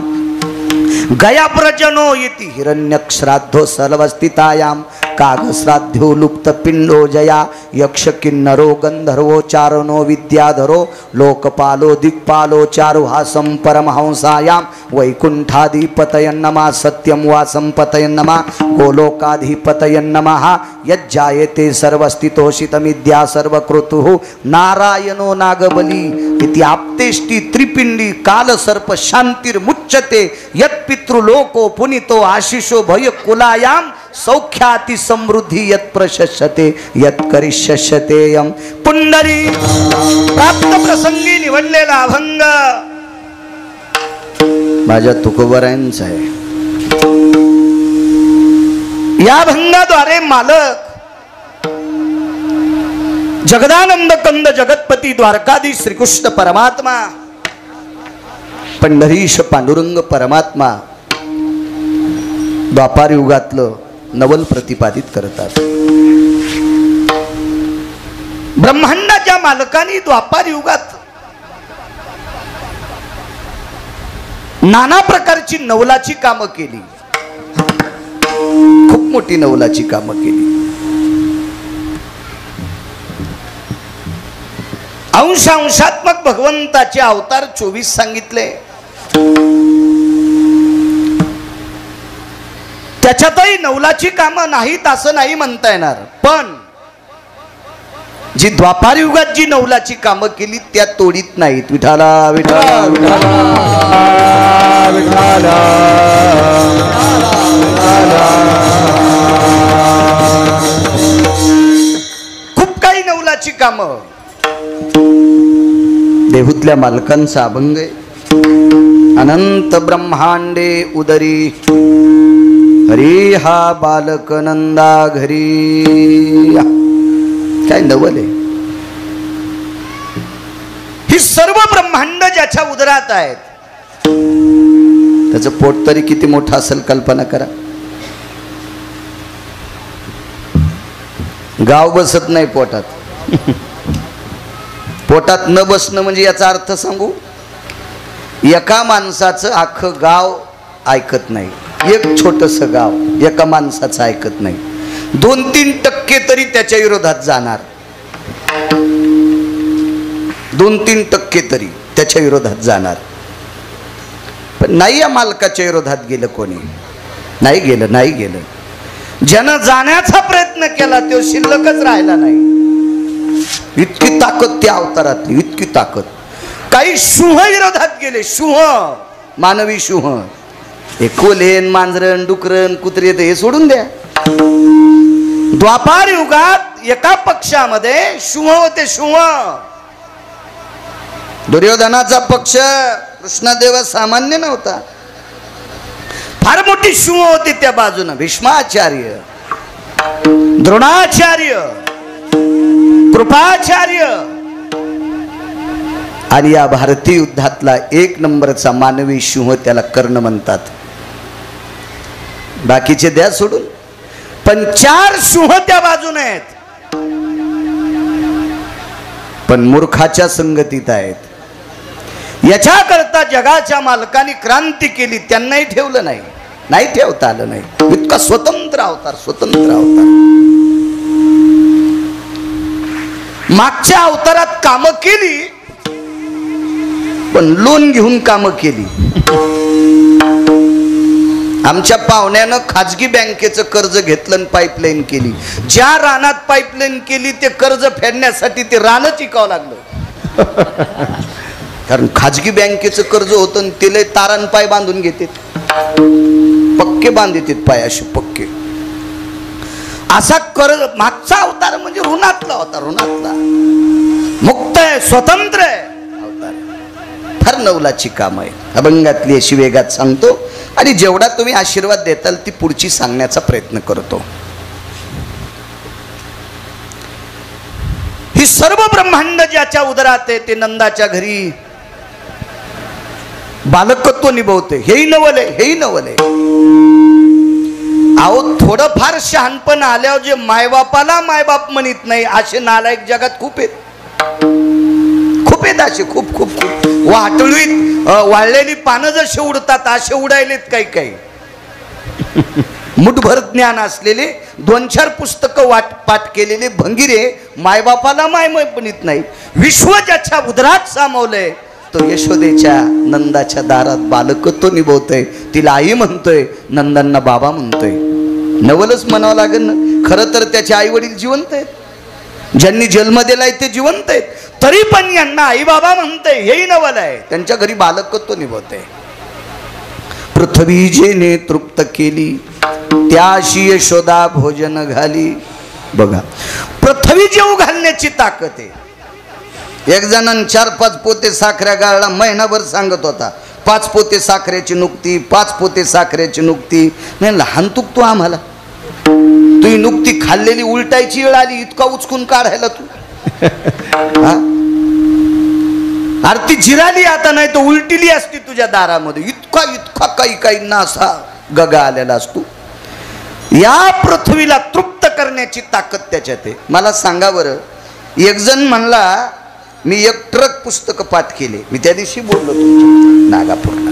गया प्रजनो इति हिरण्यक श्राद्धो सर्वस्थितायाम काग श्राद्धो लुप्त पिंडो जया यक्ष किन्नरो गंधर्वो चारणो विद्याधरो लोकपालो दिक्पालो चारुहासं परमहंसायाम वैकुंठाधिपतय नमः सत्यम वासं पतय नमः गोलोकाधिपतय नमः यज्जायते सर्वस्थितोषितमिद्या सर्वकृतुः नारायणो नागबली इति आप्तेष्टि त्रिपिंडी काल सर्प शांतिर्मुच्यते यत् पितृलोको पुनितो आशिषो भय कुलायाम सौख्याति समृद्धी यत् प्रशस्यते यत् करिष्यते यम. पुंडरी प्राप्त प्रसंगी निवडलेला अभंग माझ्या तुकोबरायांचा आहे. या अभंगाद्वारे मालक जगदानंद कंद जगतपती द्वारकाधीश श्रीकृष्ण परमात्मा, पंढरीश पांडुरंग परमात्मा द्वापार युगातलं नवल प्रतिपादित करतात. ब्रह्मांडाच्या मालकांनी द्वापार युगात नाना प्रकारची नवलाची कामं केली. खूप मोठी नवलाची कामं केली. अंशात्मक भगवंताचे अवतार 24 सांगितले. त्याच्यातही नवलाची कामं नाहीत असं नाही म्हणता येणार. पण जी द्वापार युगात जी नवलाची कामं केली त्या तोडीत नाहीत. विठाला विठाला विठाला विठाला. खूप काही नवलाची कामं. देहूतल्या मालकांचा अभंग आहे. अनंत ब्रह्मांडे उदरी हरी हा बालक नंदा घरी. काय नवल आहे. ही सर्व ब्रह्मांड ज्याच्या उदरात आहेत त्याचं पोट तरी किती मोठं असेल कल्पना करा. गाव बसत नाही पोटात. पोटात न बसणं म्हणजे याचा अर्थ सांगू, एका माणसाचं अख्खं गाव ऐकत नाही. एक छोटस गाव एका माणसाचं ऐकत नाही. 2-3% तरी त्याच्या विरोधात जाणार. 2-3% तरी त्याच्या विरोधात जाणार. पण नाही या मालकाच्या विरोधात गेलं कोणी, नाही गेलं. ज्यानं जाण्याचा प्रयत्न केला तो शिल्लकच राहिला नाही. इतकी ताकद त्या अवतारातली, इतकी ताकद. काही शुह विरोधात गेले, शुह, मानवी शुह. हे कोल्हेन, मांजरण, डुकरन, कुत्रे हे सोडून द्या. द्वापार युगात एका पक्षामध्ये शुह होते, शुह. दुर्योधनाचा पक्ष कृष्णदेव सामान्य नव्हता, फार मोठी शुह होती त्या बाजूनं. भीष्माचार्य, द्रोणाचार्य, कृपाचार्य. आणि या भारतीय युद्धातला एक नंबरचा मानवी शुह त्याला कर्ण म्हणतात. बाकीचे द्या सोडून, पण 4 शुह त्या बाजूने आहेत, पण मूर्खाच्या संगतीत आहेत. याच्याकरता जगाच्या मालकांनी क्रांती केली, त्यांनाही ठेवलं नाही, नाही ठेवता आलं नाही. इतका स्वतंत्र अवतार, स्वतंत्र अवतार. मागच्या अवतारात कामं केली, पण लोन घेऊन कामं केली. आमच्या पाहुण्यानं खाजगी बँकेचं कर्ज घेतलं आणि पाईपलाईन केली. ज्या रानात पाईपलाईन केली ते कर्ज फेडण्यासाठी ते रानच विकावं लागलं. कारण खाजगी बँकेचं कर्ज होतं आणि तिला तारण पाय बांधून घेते, पक्के बांधतात पाय, असे पक्के. असा कर्ज मागचा अवतार म्हणजे ऋणातला होता, ऋणातला. मुक्त आहे, स्वतंत्र आहे अवतार. फार नवलाची काम आहे. अभंगातली अशी वेगात सांगतो आणि जेवढा तुम्ही आशीर्वाद देताल ती पुढची सांगण्याचा प्रयत्न करतो. ही सर्व ब्रह्मांड ज्याच्या उदरात आहे ते नंदाच्या घरी बालकत्व निभवते. हेही नवले, हेही नवले. अहो थोडंफार शहाणपण आल्यावर जे मायबापाला मायबाप म्हणत नाही असे नालायक जगात खूप आहेत, खूप आहेत असे, खूप खूप खूप. वाटळीत वाळलेली पानं जसे उडतात असे उडायलेत काही काही. मुठभर ज्ञान असलेले 2-4 पुस्तकं पाठ केलेले भंगिरे मायबापाला माय म्हणत नाही. विश्व ज्याच्या उदरात सामावलंय तो यशोदेच्या नंदाच्या दारात बालकत्व निभवतोय. तिला आई म्हणतोय, नंदांना बाबा म्हणतोय. नवलच म्हणावं लागेल ना. खरं तर त्याचे आई वडील जिवंत आहेत, ज्यांनी जन्म दिलाय ते जिवंत आहेत, तरी पण यांना आई बाबा म्हणतंय, हेही नवल आहे. त्यांच्या घरी बालकत्व निभवतंय. पृथ्वी जेने तृप्त केली त्याशी यशोदा भोजन घाली. बघा, पृथ्वी जेव घालण्याची ताकद आहे. एक जणांनी 4-5 पोते साखऱ्या गाळला, महिनाभर सांगत होता 5 पोते साखरेची नुकती, 5 पोते साखरेची नुकती. नाही लहान तू आम्हाला, तुही नुकती खाल्लेली उलटायची वेळ आली, इतका उचकून काढायला तू. आरती जिराली आता, नाही तर उलटिली असती तुझ्या दारामध्ये. इतका इतका काही नासा गगा आलेला असतो. या पृथ्वीला तृप्त करण्याची ताकद त्याच्यात आहे. मला सांगा बरं, एक जण म्हणला मी 1 ट्रक पुस्तक पाठ केले. मी त्या दिवशी बोललो तुमच्या नागापूरला.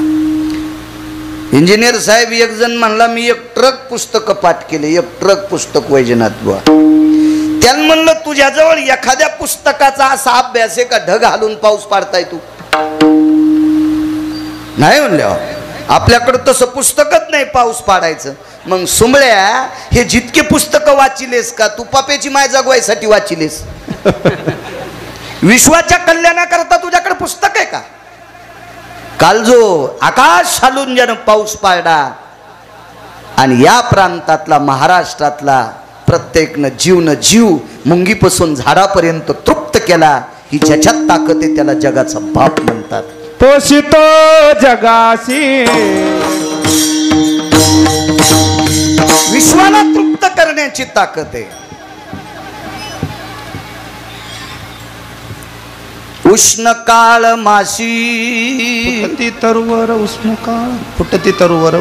इंजिनियर साहेब एक जण म्हणला मी 1 ट्रक पुस्तक पाठ केले, 1 ट्रक पुस्तक वैजनाथ बुवा. त्यानं म्हणलं तुझ्याजवळ एखाद्या पुस्तकाचा असा अभ्यास आहे का ढग हालून पाऊस पाडताय तू? नाही म्हणल्या, आपल्याकडं तसं पुस्तकच नाही पाऊस पाडायचं. मग सुंबळ्या, हे जितके पुस्तकं वाचिलेस का तू पापेची माय जगवायसाठी वाचिलेस? विश्वाच्या कल्याणाकरता तुझ्याकडे पुस्तक आहे का? काल जो आकाश हालून ज्यानं पाऊस पाडला आणि या प्रांतातला महाराष्ट्रातला प्रत्येकनं जीव मुंगीपासून झाडापर्यंत तृप्त केला, ही ज्याच्यात ताकद आहे त्याला जगाचा बाप म्हणतात. पोषितो जगासी, विश्वाला तृप्त करण्याची ताकद आहे. उष्ण काळ माशी फुटती तरुवर उष्ण काळ, फुटती तरुवर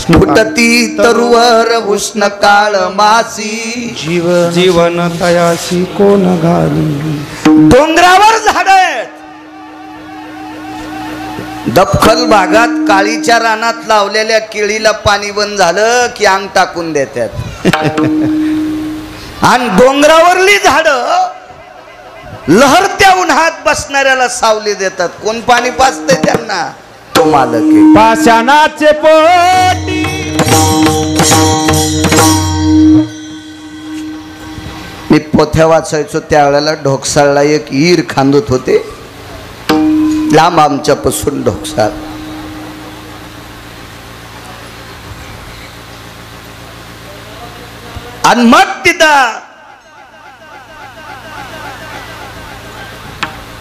फुटती तरुवर उष्ण काळ मासी. जीवन तयासी कोण घाली. डोंगरावर झाड आहेत, दपखल भागात काळीच्या रानात लावलेल्या केळीला पाणी बंद झालं की अंग टाकून देतात. आणि डोंगरावरली झाड लहरत्या उन्हात बसणाऱ्याला सावली देतात. कोण पाणी पाजतंय त्यांना? तो मालक आहे. पाषाणाचे पोटी मी पोथ्या वाचायचो त्यावेळेला ढोकसाळला एक ईर खांदत होते, लांब आमच्यापासून ढोकसाळ. आणि मग तिथं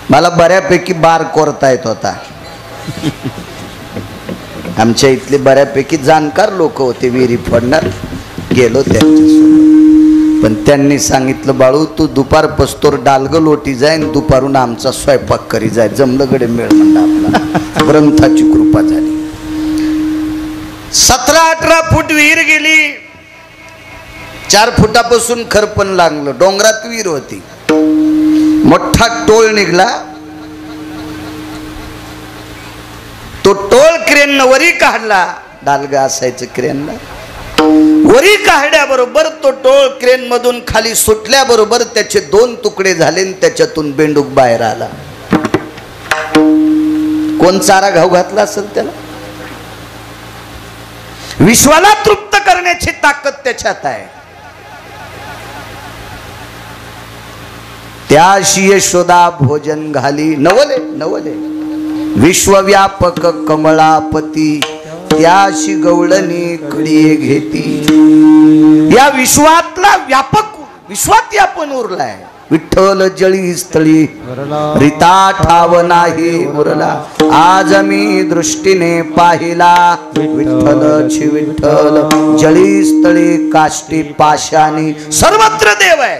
मला बऱ्यापैकी बार कोरता येत होता. आमच्या इथले बऱ्यापैकी जाणकार लोक होते, विहिरी फोडणार. गेलो त्यांच्यासोबत, पण त्यांनी सांगितलं, बाळू तू दुपार पस्तोर डालग लोटी जाय, दुपारून आमचा स्वयंपाक करी जाय. जमलं गडे मेळ म्हणला आपला. ग्रंथाची कृपा झाली. 17-18 फूट विहीर गेली. 4 फुटापासून खरपण लागलं. डोंगरात विहीर होती. मोठा टोळ निघला. तो टोळ क्रेन वरी काढला. डालगा असायचं क्रेनला. वरी काढल्याबरोबर तो टोळ क्रेन मधून खाली सुटल्याबरोबर त्याचे 2 तुकडे झाले. त्याच्यातून बेंडूक बाहेर आला. कोण चारा घाऊ घातला असेल त्याला? विश्वाला तृप्त करण्याची ताकद त्याच्यात आहे. त्याशी यशोदा भोजन घाली. नवले नवले विश्वव्यापक कमळापती, त्याशी गवळणी कडिये घेती. या विश्वातला व्यापक, विश्वात व्यापन उरलाय. विठ्ठल जळी स्थळी रिता ठाव नाही उरला. आज मी दृष्टीने पाहिला, विठ्ठलची विठ्ठल जळी स्थळी काष्टी पाशानी. सर्वत्र देव आहे.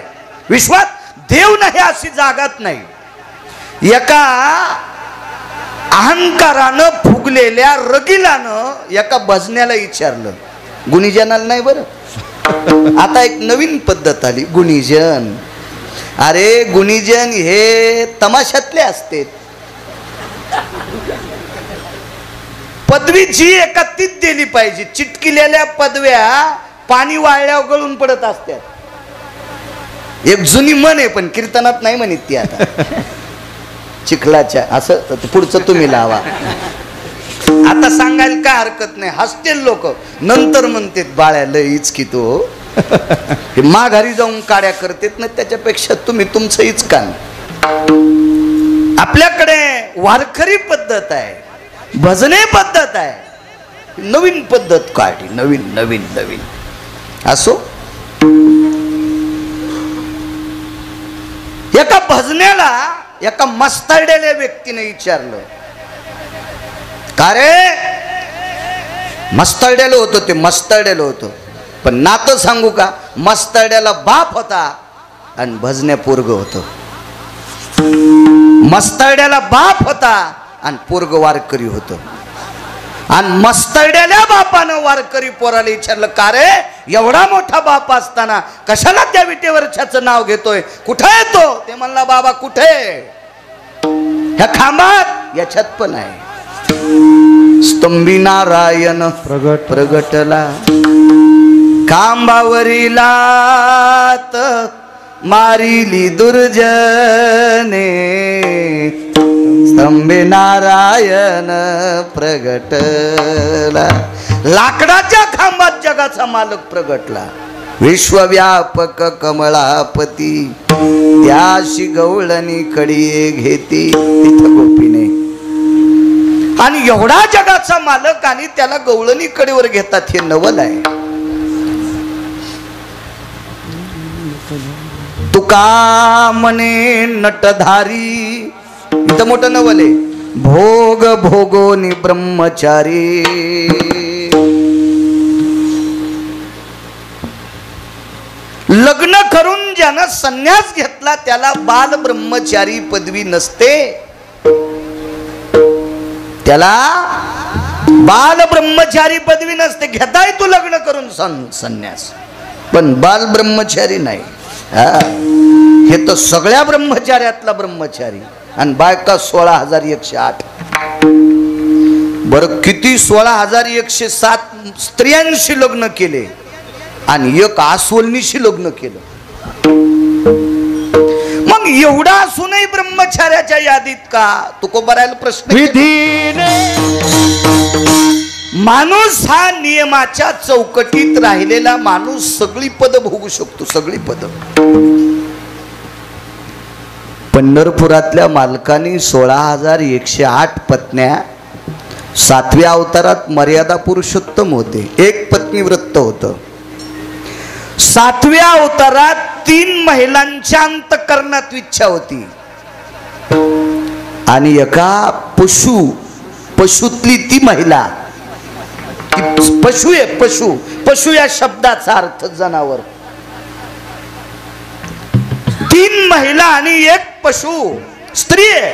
विश्वात देव नाही अशी जागात नाही. एका अहंकारानं फुगलेल्या रगिलानं एका भजन्याला विचारलं, गुणीजनाला नाही बरं, आता एक नवीन पद्धत आली गुणीजन. अरे गुणीजन हे तमाशातले असते. पदवीची एका तीच दिली पाहिजे. चिटकिलेल्या पदव्या पाणी वाळल्यावर गळून पडत असतात. एक जुनी मन आहे, पण कीर्तनात नाही म्हणत ती आता. चिखलाच्या असं पुढचं तुम्ही लावा. आता सांगायला काय हरकत नाही. हसतील लोक. नंतर म्हणते बाळ्या लईच की तो माघारी जाऊन काड्या करतेत ना, त्याच्यापेक्षा तुम्ही तुमचं इचकान. आपल्याकडे वारकरी पद्धत आहे, भजने पद्धत आहे. नवीन पद्धत काढली. नवीन नवीन नवीन असो. एका भजनेला एका मस्तरडेल्या व्यक्तीने विचारलं, का रे? मस्तरडेलं होतं ते, मस्तरडेलं होतं. पण नातं सांगू का, मस्तरड्याला बाप होता आणि भजन्या पोरग होतं. मस्तरड्याला बाप होता आणि पोरग वारकरी होतं. आणि मस्तरड्याल्या बापानं वारकरी पोराला विचारलं, का रे एवढा मोठा बाप असताना कशाला त्या विटेवरच्याचं नाव घेतोय? कुठे आहे तो? ते म्हणला, बाबा कुठे? ह्या खांबात. याच्यात पण आहे. स्तंभी नारायण प्रगटला, खांबावरीला मारिली दुर्जने, स्तंभी नारायण प्रगटला. लाकडाच्या खांबात जगाचा मालक प्रगटला. विश्वव्यापक कमळापती, त्याशी गवळणी कडिये घेती. तिथं गोपीने. आणि एवढा जगाचा मालक आणि त्याला गवळणी कडेवर घेतात, हे नवल आहे. तुका म्हणे नटधारी, इथं मोठं नवल आहे. भोग भोगोनी ब्रह्मचारी, लग्न करून ज्यानं संन्यास घेतला त्याला बाल ब्रह्मचारी पदवी नसते. त्याला बाल ब्रह्मचारी पदवी नसते. घेताय तू लग्न करून संन्यास, पण बाल ब्रह्मचारी नाही. हे तर सगळ्या ब्रह्मचार्यातला ब्रह्मचारी. आणि बायका 16,108. बरं, किती 16,107 स्त्रियांशी लग्न केले आणि एक आसवलनीशी लग्न केलं. मग एवढा असूनही ब्रह्मचार्याच्या यादीत का? तुकोबारायला प्रश्न विधीने माणूस हा नियमाच्या चौकटीत राहिलेला माणूस सगळी पद भोगू शकतो, सगळी पद. पंढरपुरातल्या मालकांनी 16,108 पत्न्या, 7व्या अवतारात मर्यादा पुरुषोत्तम होते, एक पत्नी व्रत होतं. 7व्या अवतारात 3 महिलांच्या अंतःकरणात इच्छा होती आणि एका पशुतली ती महिला, पशु आहे, पशु या शब्दाचा अर्थ जनावर. 3 महिला आणि एक पशु स्त्री आहे.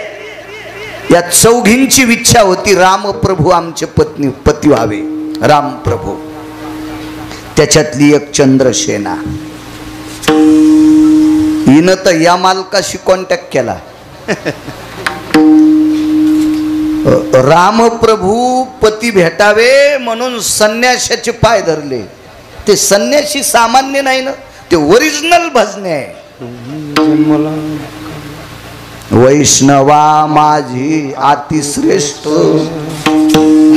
या चौघींची इच्छा होती रामप्रभू आमचे पती व्हावे, रामप्रभू. त्याच्यातली एक चंद्रसेना, हिनं तर या मालकाशी कॉन्टॅक्ट केला. रामप्रभू पती भेटावे म्हणून संन्याशाचे पाय धरले. ते संन्याशी सामान्य नाही ना, ते ओरिजिनल भजने आहे. वैष्णवा माझी अतिश्रेष्ठ,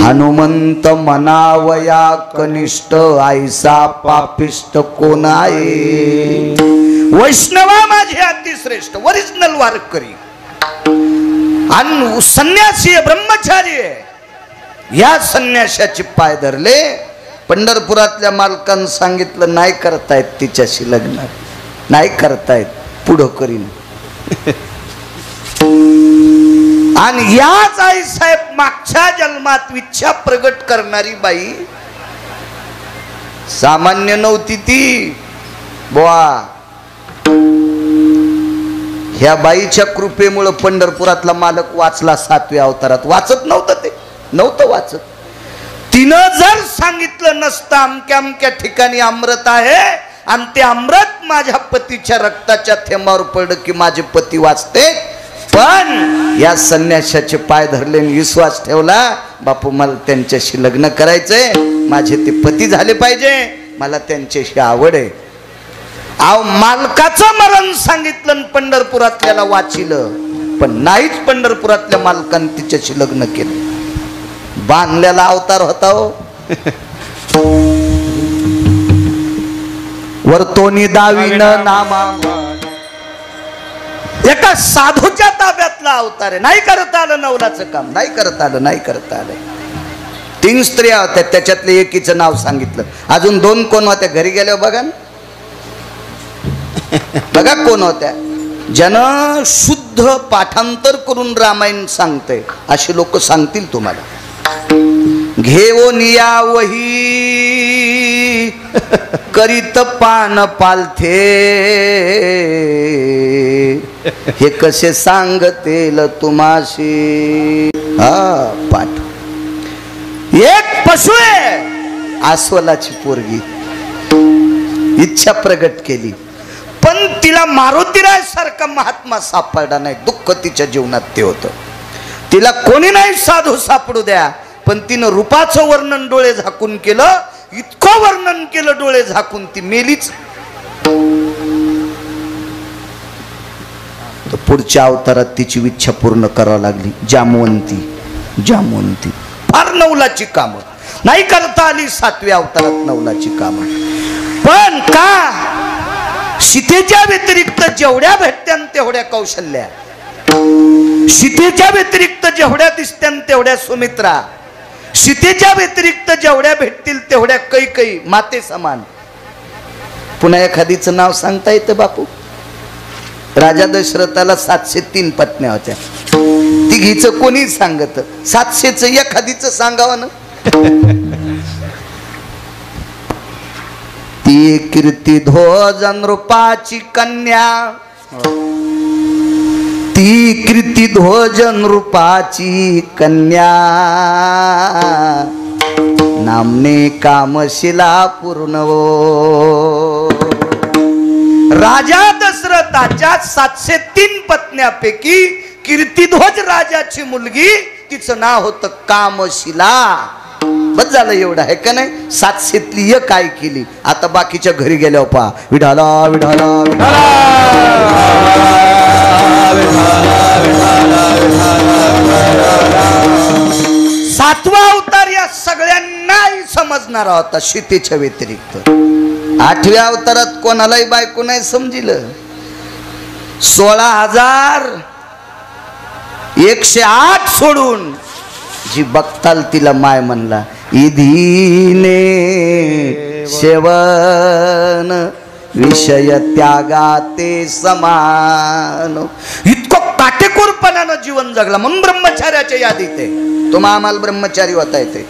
हनुमंत मनावया कनिष्ठ, ऐसा पापिष्ट कोण आहे. वैष्णवा माझी अतिश्रेष्ठ, ओरिजिनल वारकरी आणि संन्यासी ब्रह्मचारी आहे. या संन्याशाचे पाय धरले. पंढरपुरातल्या मालकांनी सांगितलं नाही करतायत तिच्याशी लग्न, नाही करतायत, पुढं करीन. आणि याच आई साहेब मागच्या जन्मात इच्छा प्रगट करणारी बाई सामान्य नव्हती ती बुवा. ह्या बाईच्या कृपेमुळे पंढरपुरातला मालक वाचला 7व्या अवतारात. वाचत नव्हतं, ते नव्हतं वाचत. तिनं जर सांगितलं नसतं अमक्या अमक्या ठिकाणी अमृत आहे आणि ते अमृत माझ्या पतीच्या रक्ताच्या थेंबावर पडलं की माझे पती वाचते, पण या संन्याशाचे पाय धरले, विश्वास ठेवला बापू मला त्यांच्याशी लग्न करायचंय, माझे ते पती झाले पाहिजे, मला त्यांच्याशी आवड आहे. अहो मालकाचं मरण सांगितलं पंढरपुरातल्याला वाचिलं, पण नाहीच पंढरपुरातल्या मालकाने तिच्याशी लग्न केलं. बांधलेला अवतार होता हो. वर्तोनी दावीनं नामा, एका साधूच्या ताब्यातला अवतार आहे. नाही करता आलं नवलाचं काम, नाही करता आलं, नाही करता आलं. 3 स्त्रिया होत्या, त्याच्यातले एकीचं नाव सांगितलं. अजून 2 कोण होत्या घरी गेल्यावर बघा ना, बघा कोण होत्या. ज्यानं शुद्ध पाठांतर करून रामायण सांगते असे लोक सांगतील तुम्हाला. घेऊनिया वही करीत पान पालथे, हे कसे सांगतेल तुम्हाशी. हा पाठ. एक पशु आहे, अस्वलाची पोरगी, इच्छा प्रगट केली, पण तिला मारुतीराय सारखा महात्मा सापडला नाही. दुःख तिच्या जीवनात ते होतं. तिला कोणी नाही साधू सापडू द्या, पण तिनं रूपाचं वर्णन डोळे झाकून केलं, इतकं वर्णन केलं डोळे झाकून, ती मेलीच. तर पुढच्या अवतारात तिची इच्छा पूर्ण करावी लागली. जामवंती फार नवलाची कामं नाही करता आली 7व्या अवतारात नवलाची कामं. पण का सीतेच्या व्यतिरिक्त जेवढ्या भेटत्यान तेवढ्या कौशल्या, सीतेच्या व्यतिरिक्त जेवढ्या दिसत्यान तेवढ्या सुमित्रा, सीतेच्या व्यतिरिक्त जेवढ्या भेटतील तेवढ्या कैकई, माते समान. पुन्हा एखादीचं नाव सांगता येतं बापू. राजा दशरथाला 703 पत्न्या होत्या. तिघीचं कोणी सांगत, 700चं एखादीचं सांगावं ना. ती कीर्ती ध्वजन रूपाची कन्या, ती कीर्ती ध्वजन रूपाची कन्या, नामने कामशिला पूर्ण. राजा दशरथाच्या 703 पत्न्यापैकी कीर्तिध्वज राजाची मुलगी, तिचं नाव होतं कामशिला. बस झालं एवढं आहे का नाही. 700तली एक काय केली. आता बाकीच्या घरी गेल्यावर पहा, विढाला विढाला विढाला सातवा अवतार या सगळ्यांनाही समजणारा होता सीतेच्या व्यतिरिक्त. 8व्या अवतारात कोणालाही बायको नाही समजिलं. 16,108 सोडून जी बघताल तिला माय म्हणला. इधीने सेवन विषय त्यागाते समान. इतकं काटेकोरपणानं जीवन जगला म्हणून ब्रह्मचार्याच्या यादीत आहे. तुम्हा आम्हाला ब्रह्मचारी होता येते.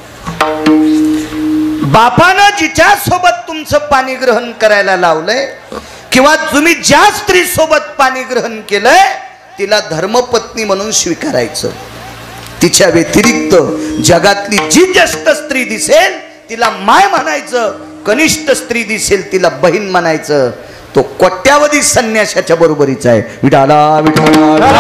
बापानं जिच्या सोबत तुमचं पाणी ग्रहण करायला लावलंय किंवा तुम्ही ज्या स्त्री सोबत पाणी ग्रहण केलंय तिला धर्मपत्नी म्हणून स्वीकारायचं. तिच्या व्यतिरिक्त जगातली जी ज्येष्ठ स्त्री दिसेल तिला माय म्हणायचं. कनिष्ठ स्त्री दिसेल तिला बहीण म्हणायचं. तो कोट्यावधी संन्याशाच्या बरोबरीचा आहे. विठाला विठाला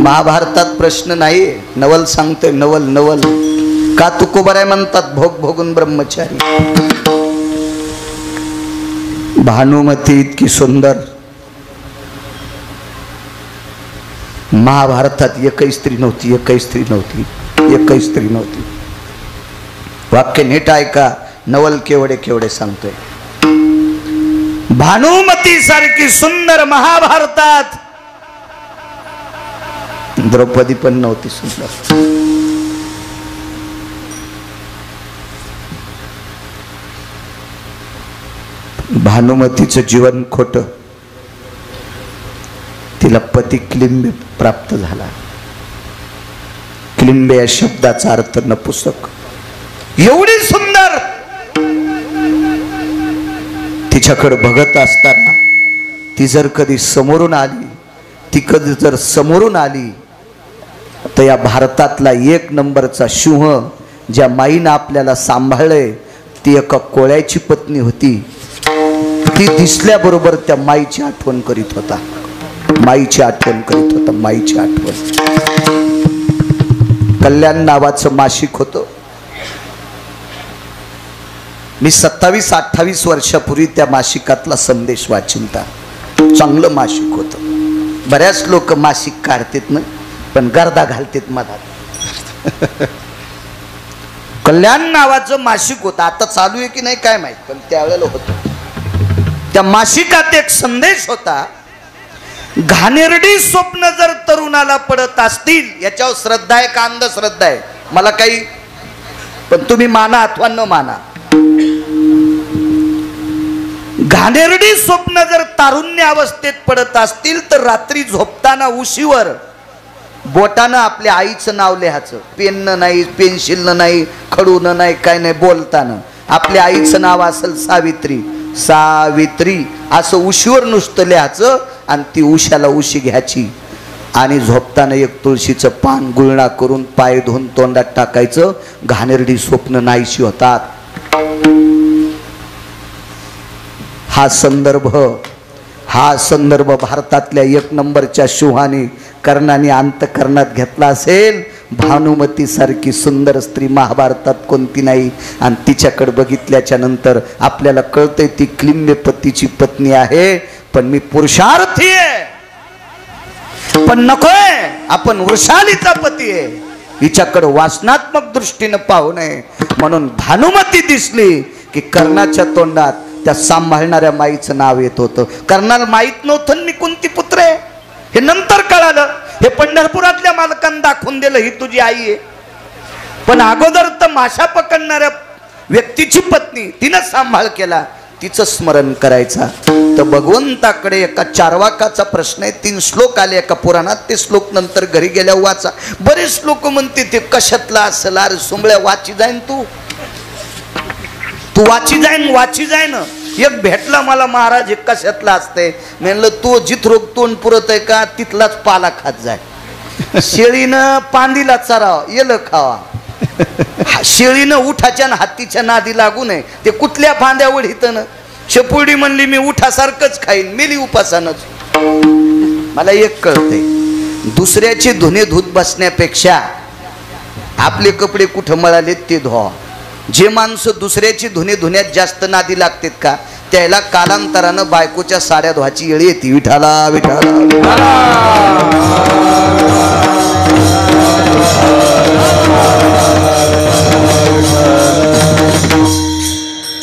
महाभारतात प्रश्न नाही. नवल सांगतोय. नवल नवल का तुकोबराय म्हणतात भोग भोगून ब्रह्मचारी. भानुमती इतकी सुंदर महाभारतात एकही स्त्री नव्हती. एकही स्त्री नव्हती. एकही स्त्री नव्हती. वाक्य नीट ऐका. नवल केवढे केवढे सांगतोय. भानुमती सारखी सुंदर महाभारतात द्रौपदी पण नव्हती सुंदर. भानुमतीचं जीवन खोटं. तिला पती क्लिंबे प्राप्त झाला. क्लिंबे या शब्दाचा अर्थ नपुसक. एवढी सुंदर तिच्याकडे बघत असताना ती जर कधी समोरून आली, ती कधी जर समोरून आली तर या भारतातला 1 नंबरचा सिंह ज्या माईनं आपल्याला सांभाळलंय ती एका कोळ्याची पत्नी होती. ती दिसल्याबरोबर त्या माईची आठवण करीत होता. माईची आठवण करीत होता. माईची आठवण. कल्याण नावाचं मासिक होतं. मी 27-28 वर्षापूर्वी त्या मासिकातला संदेश वाचिलता. चांगलं मासिक होतं. बऱ्याच लोक मासिक काढतात ना पण गर्दा घालतात मधात. कल्याण नावाचं मासिक होतं. आता चालू आहे की नाही काय माहित पण त्यावेळेला होतं. त्या मासिकात एक संदेश होता. घाणेरडी स्वप्न जर तरुणाला पडत असतील याच्यावर श्रद्धा आहे का अंधश्रद्धा आहे मला काही पण तुम्ही माना अथवा न माना. घाणेरडी स्वप्न जर तारुण्य अवस्थेत पडत असतील तर रात्री झोपताना उशीवर बोटानं आपल्या आईचं नाव लिहायचं. पेननं नाही, पेन्सिलनं नाही, खडूनं नाही, काय नाही. बोलताना आपल्या आईचं नाव असेल सावित्री, सावित्री असं उशीवर नुसतं लिहायचं आणि ती उशाला उशी घ्यायची आणि झोपताना एक तुळशीचं पान गुळणा करून पाय धुवून तोंडात टाकायचं. घाणेरडी स्वप्न नाहीशी होतात. हा संदर्भ भारतातल्या 1 नंबरच्या सिंहाने कर्णाने अंतकरणात घेतला असेल. भानुमती सारखी सुंदर स्त्री महाभारतात कोणती नाही. आणि तिच्याकडे बघितल्याच्या नंतर आपल्याला कळतंय ती क्लिंबे पतीची पत्नी आहे. पण मी पुरुषार्थी आहे पण नकोय. आपण वृषालीचा पती आहे. हिच्याकडे वासनात्मक दृष्टीनं पाहू नये म्हणून भानुमती दिसली की कर्णाच्या तोंडात त्या सांभाळणाऱ्या माईचं नाव येत होतं. कर्णाला माहित नव्हतं मी कोणती पुत्र आहे. हे नंतर कळालं. हे पंढरपुरातल्या मालकांना दाखवून दिलं ही तुझी आई आहे. पण अगोदर तर माशा पकडणाऱ्या व्यक्तीची पत्नी तिनं सांभाळ केला. तिचं स्मरण करायचा. तर भगवंताकडे एका चारवाकाचा प्रश्न आहे. 3 श्लोक आले एका पुराणात. ते श्लोक नंतर घरी गेल्यावर वाचा. बरेच लोक म्हणते ते कशातला असेल. अरे सुंबळ्या वाची जाईन तू वाची जाईन. एक भेटला मला महाराज एक कशातला असते. म्हणलं तू जिथ रोग तोंड पुरत आहे का तिथलाच पाला खात जाय. शेळीनं पांदीला चराव येलं खावा. शेळीनं उठाच्या हातीच्या नादी लागू नये. ते कुठल्या फांद्यावर हितन शेपुर्डी म्हणली मी उठासारखंच खाईन मेली उपासानच. मला एक कळतंय दुसऱ्याची धुणे धुत बसण्यापेक्षा आपले कपडे कुठं मळालेत ते धुवा. जे माणसं दुसऱ्याची धुणे धुण्यात जास्त नादी लागतात का त्याला कालांतरानं बायकोच्या साड्या धुवाची येळ येते. विठाला विठाला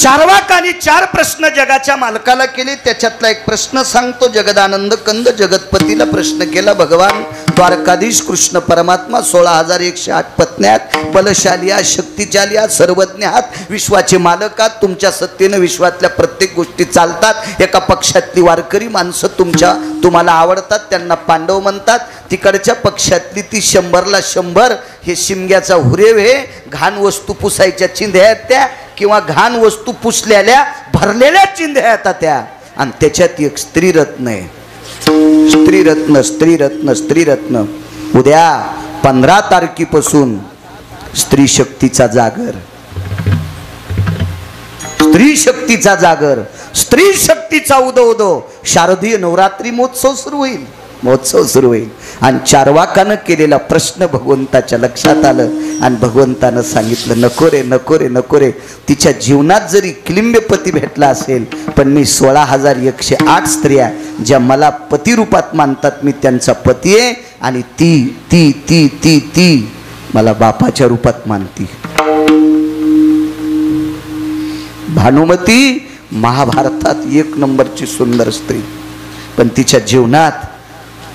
चारवाकानी 4 प्रश्न जगाच्या मालकाला केले. त्याच्यातला एक प्रश्न सांगतो. जगदानंद कंद जगतपतीला प्रश्न केला. भगवान द्वारकाधीश कृष्ण परमात्मा 16,108 पत्न्यात बलशाली आहात, शक्तिशाली आहात, सर्वज्ञ आहात, विश्वाचे मालक आहात. तुमच्या सत्तेनं विश्वातल्या प्रत्येक गोष्टी चालतात. एका पक्षातली वारकरी माणसं तुम्हाला आवडतात, त्यांना पांडव म्हणतात. तिकडच्या पक्षातली ती 100ला 100 हे शिमग्याचा हुरेव हे घाण वस्तू पुसायच्या चिंध्या आहेत त्या, किंवा घाण वस्तू पुसलेल्या भरलेल्या चिंध्या येतात त्या. आणि त्याच्यात एक स्त्रीरत्न आहे. स्त्रीरत्न स्त्रीरत्न स्त्रीरत्न. उद्या 15 तारखेपासून स्त्री शक्तीचा जागर, स्त्री शक्तीचा जागर, स्त्री शक्तीचा उदो उदो. शारदीय नवरात्री महोत्सव सुरू होईल, महोत्सव सुरू होईल. आणि चारवाकानं केलेला प्रश्न भगवंताच्या लक्षात आलं आणि भगवंतानं सांगितलं नको रे नको रे नको रे. तिच्या जीवनात जरी किलिंबपती भेटला असेल पण मी 16,108 स्त्रिया ज्या मला पती रूपात मानतात मी त्यांचा पती आहे. आणि ती ती ती ती ती मला बापाच्या रूपात मानती. भानुमती महाभारतात 1 नंबरची सुंदर स्त्री, पण तिच्या जीवनात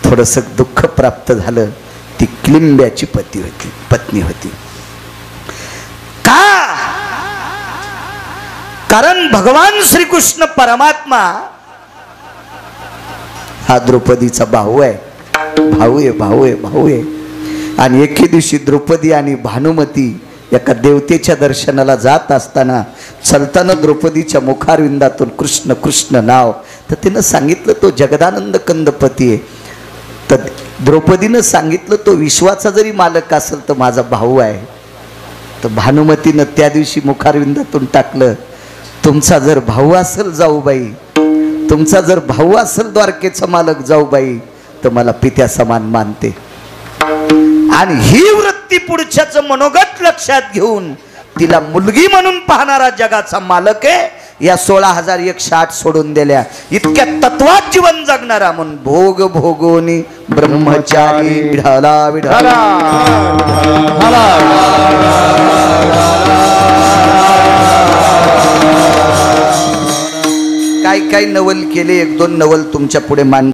थोडंसं दुःख प्राप्त झालं. ती किलिंब्याची पत्नी होती. का? कारण भगवान श्रीकृष्ण परमात्मा हा द्रौपदीचा भाऊ आहे, भाऊ आहे, भाऊ आहे, भाऊ आहे. आणि एके दिवशी द्रौपदी आणि भानुमती एका देवतेच्या दर्शनाला जात असताना चलताना द्रौपदीच्या मुखारविंदातून कृष्ण कृष्ण नाव, तर तिनं सांगितलं तो जगदानंद कंदपती आहे. तर द्रौपदीनं सांगितलं तो विश्वाचा जरी मालक असेल तर माझा भाऊ आहे. तर भानुमतीनं त्या दिवशी मुखारविंदातून टाकलं तुमचा जर भाऊ असेल जाऊबाई, तुमचा जर भाऊ असेल द्वारकेचा मालक जाऊबाई तर मला पित्या समान मानते. आणि ही वृत्ती पुढच्याचं मनोगत लक्षात घेऊन तिला मुलगी म्हणून पाहणारा जगाचा मालक आहे. या 16,108 सोडून दिल्या. इतक्या तत्वात जीवन जगणारा म्हणून भोग भोगोनी ब्रह्मचारी विढाला विढाला. काय काय नवल केले, 1-2 नवल तुमच्या पुढे मान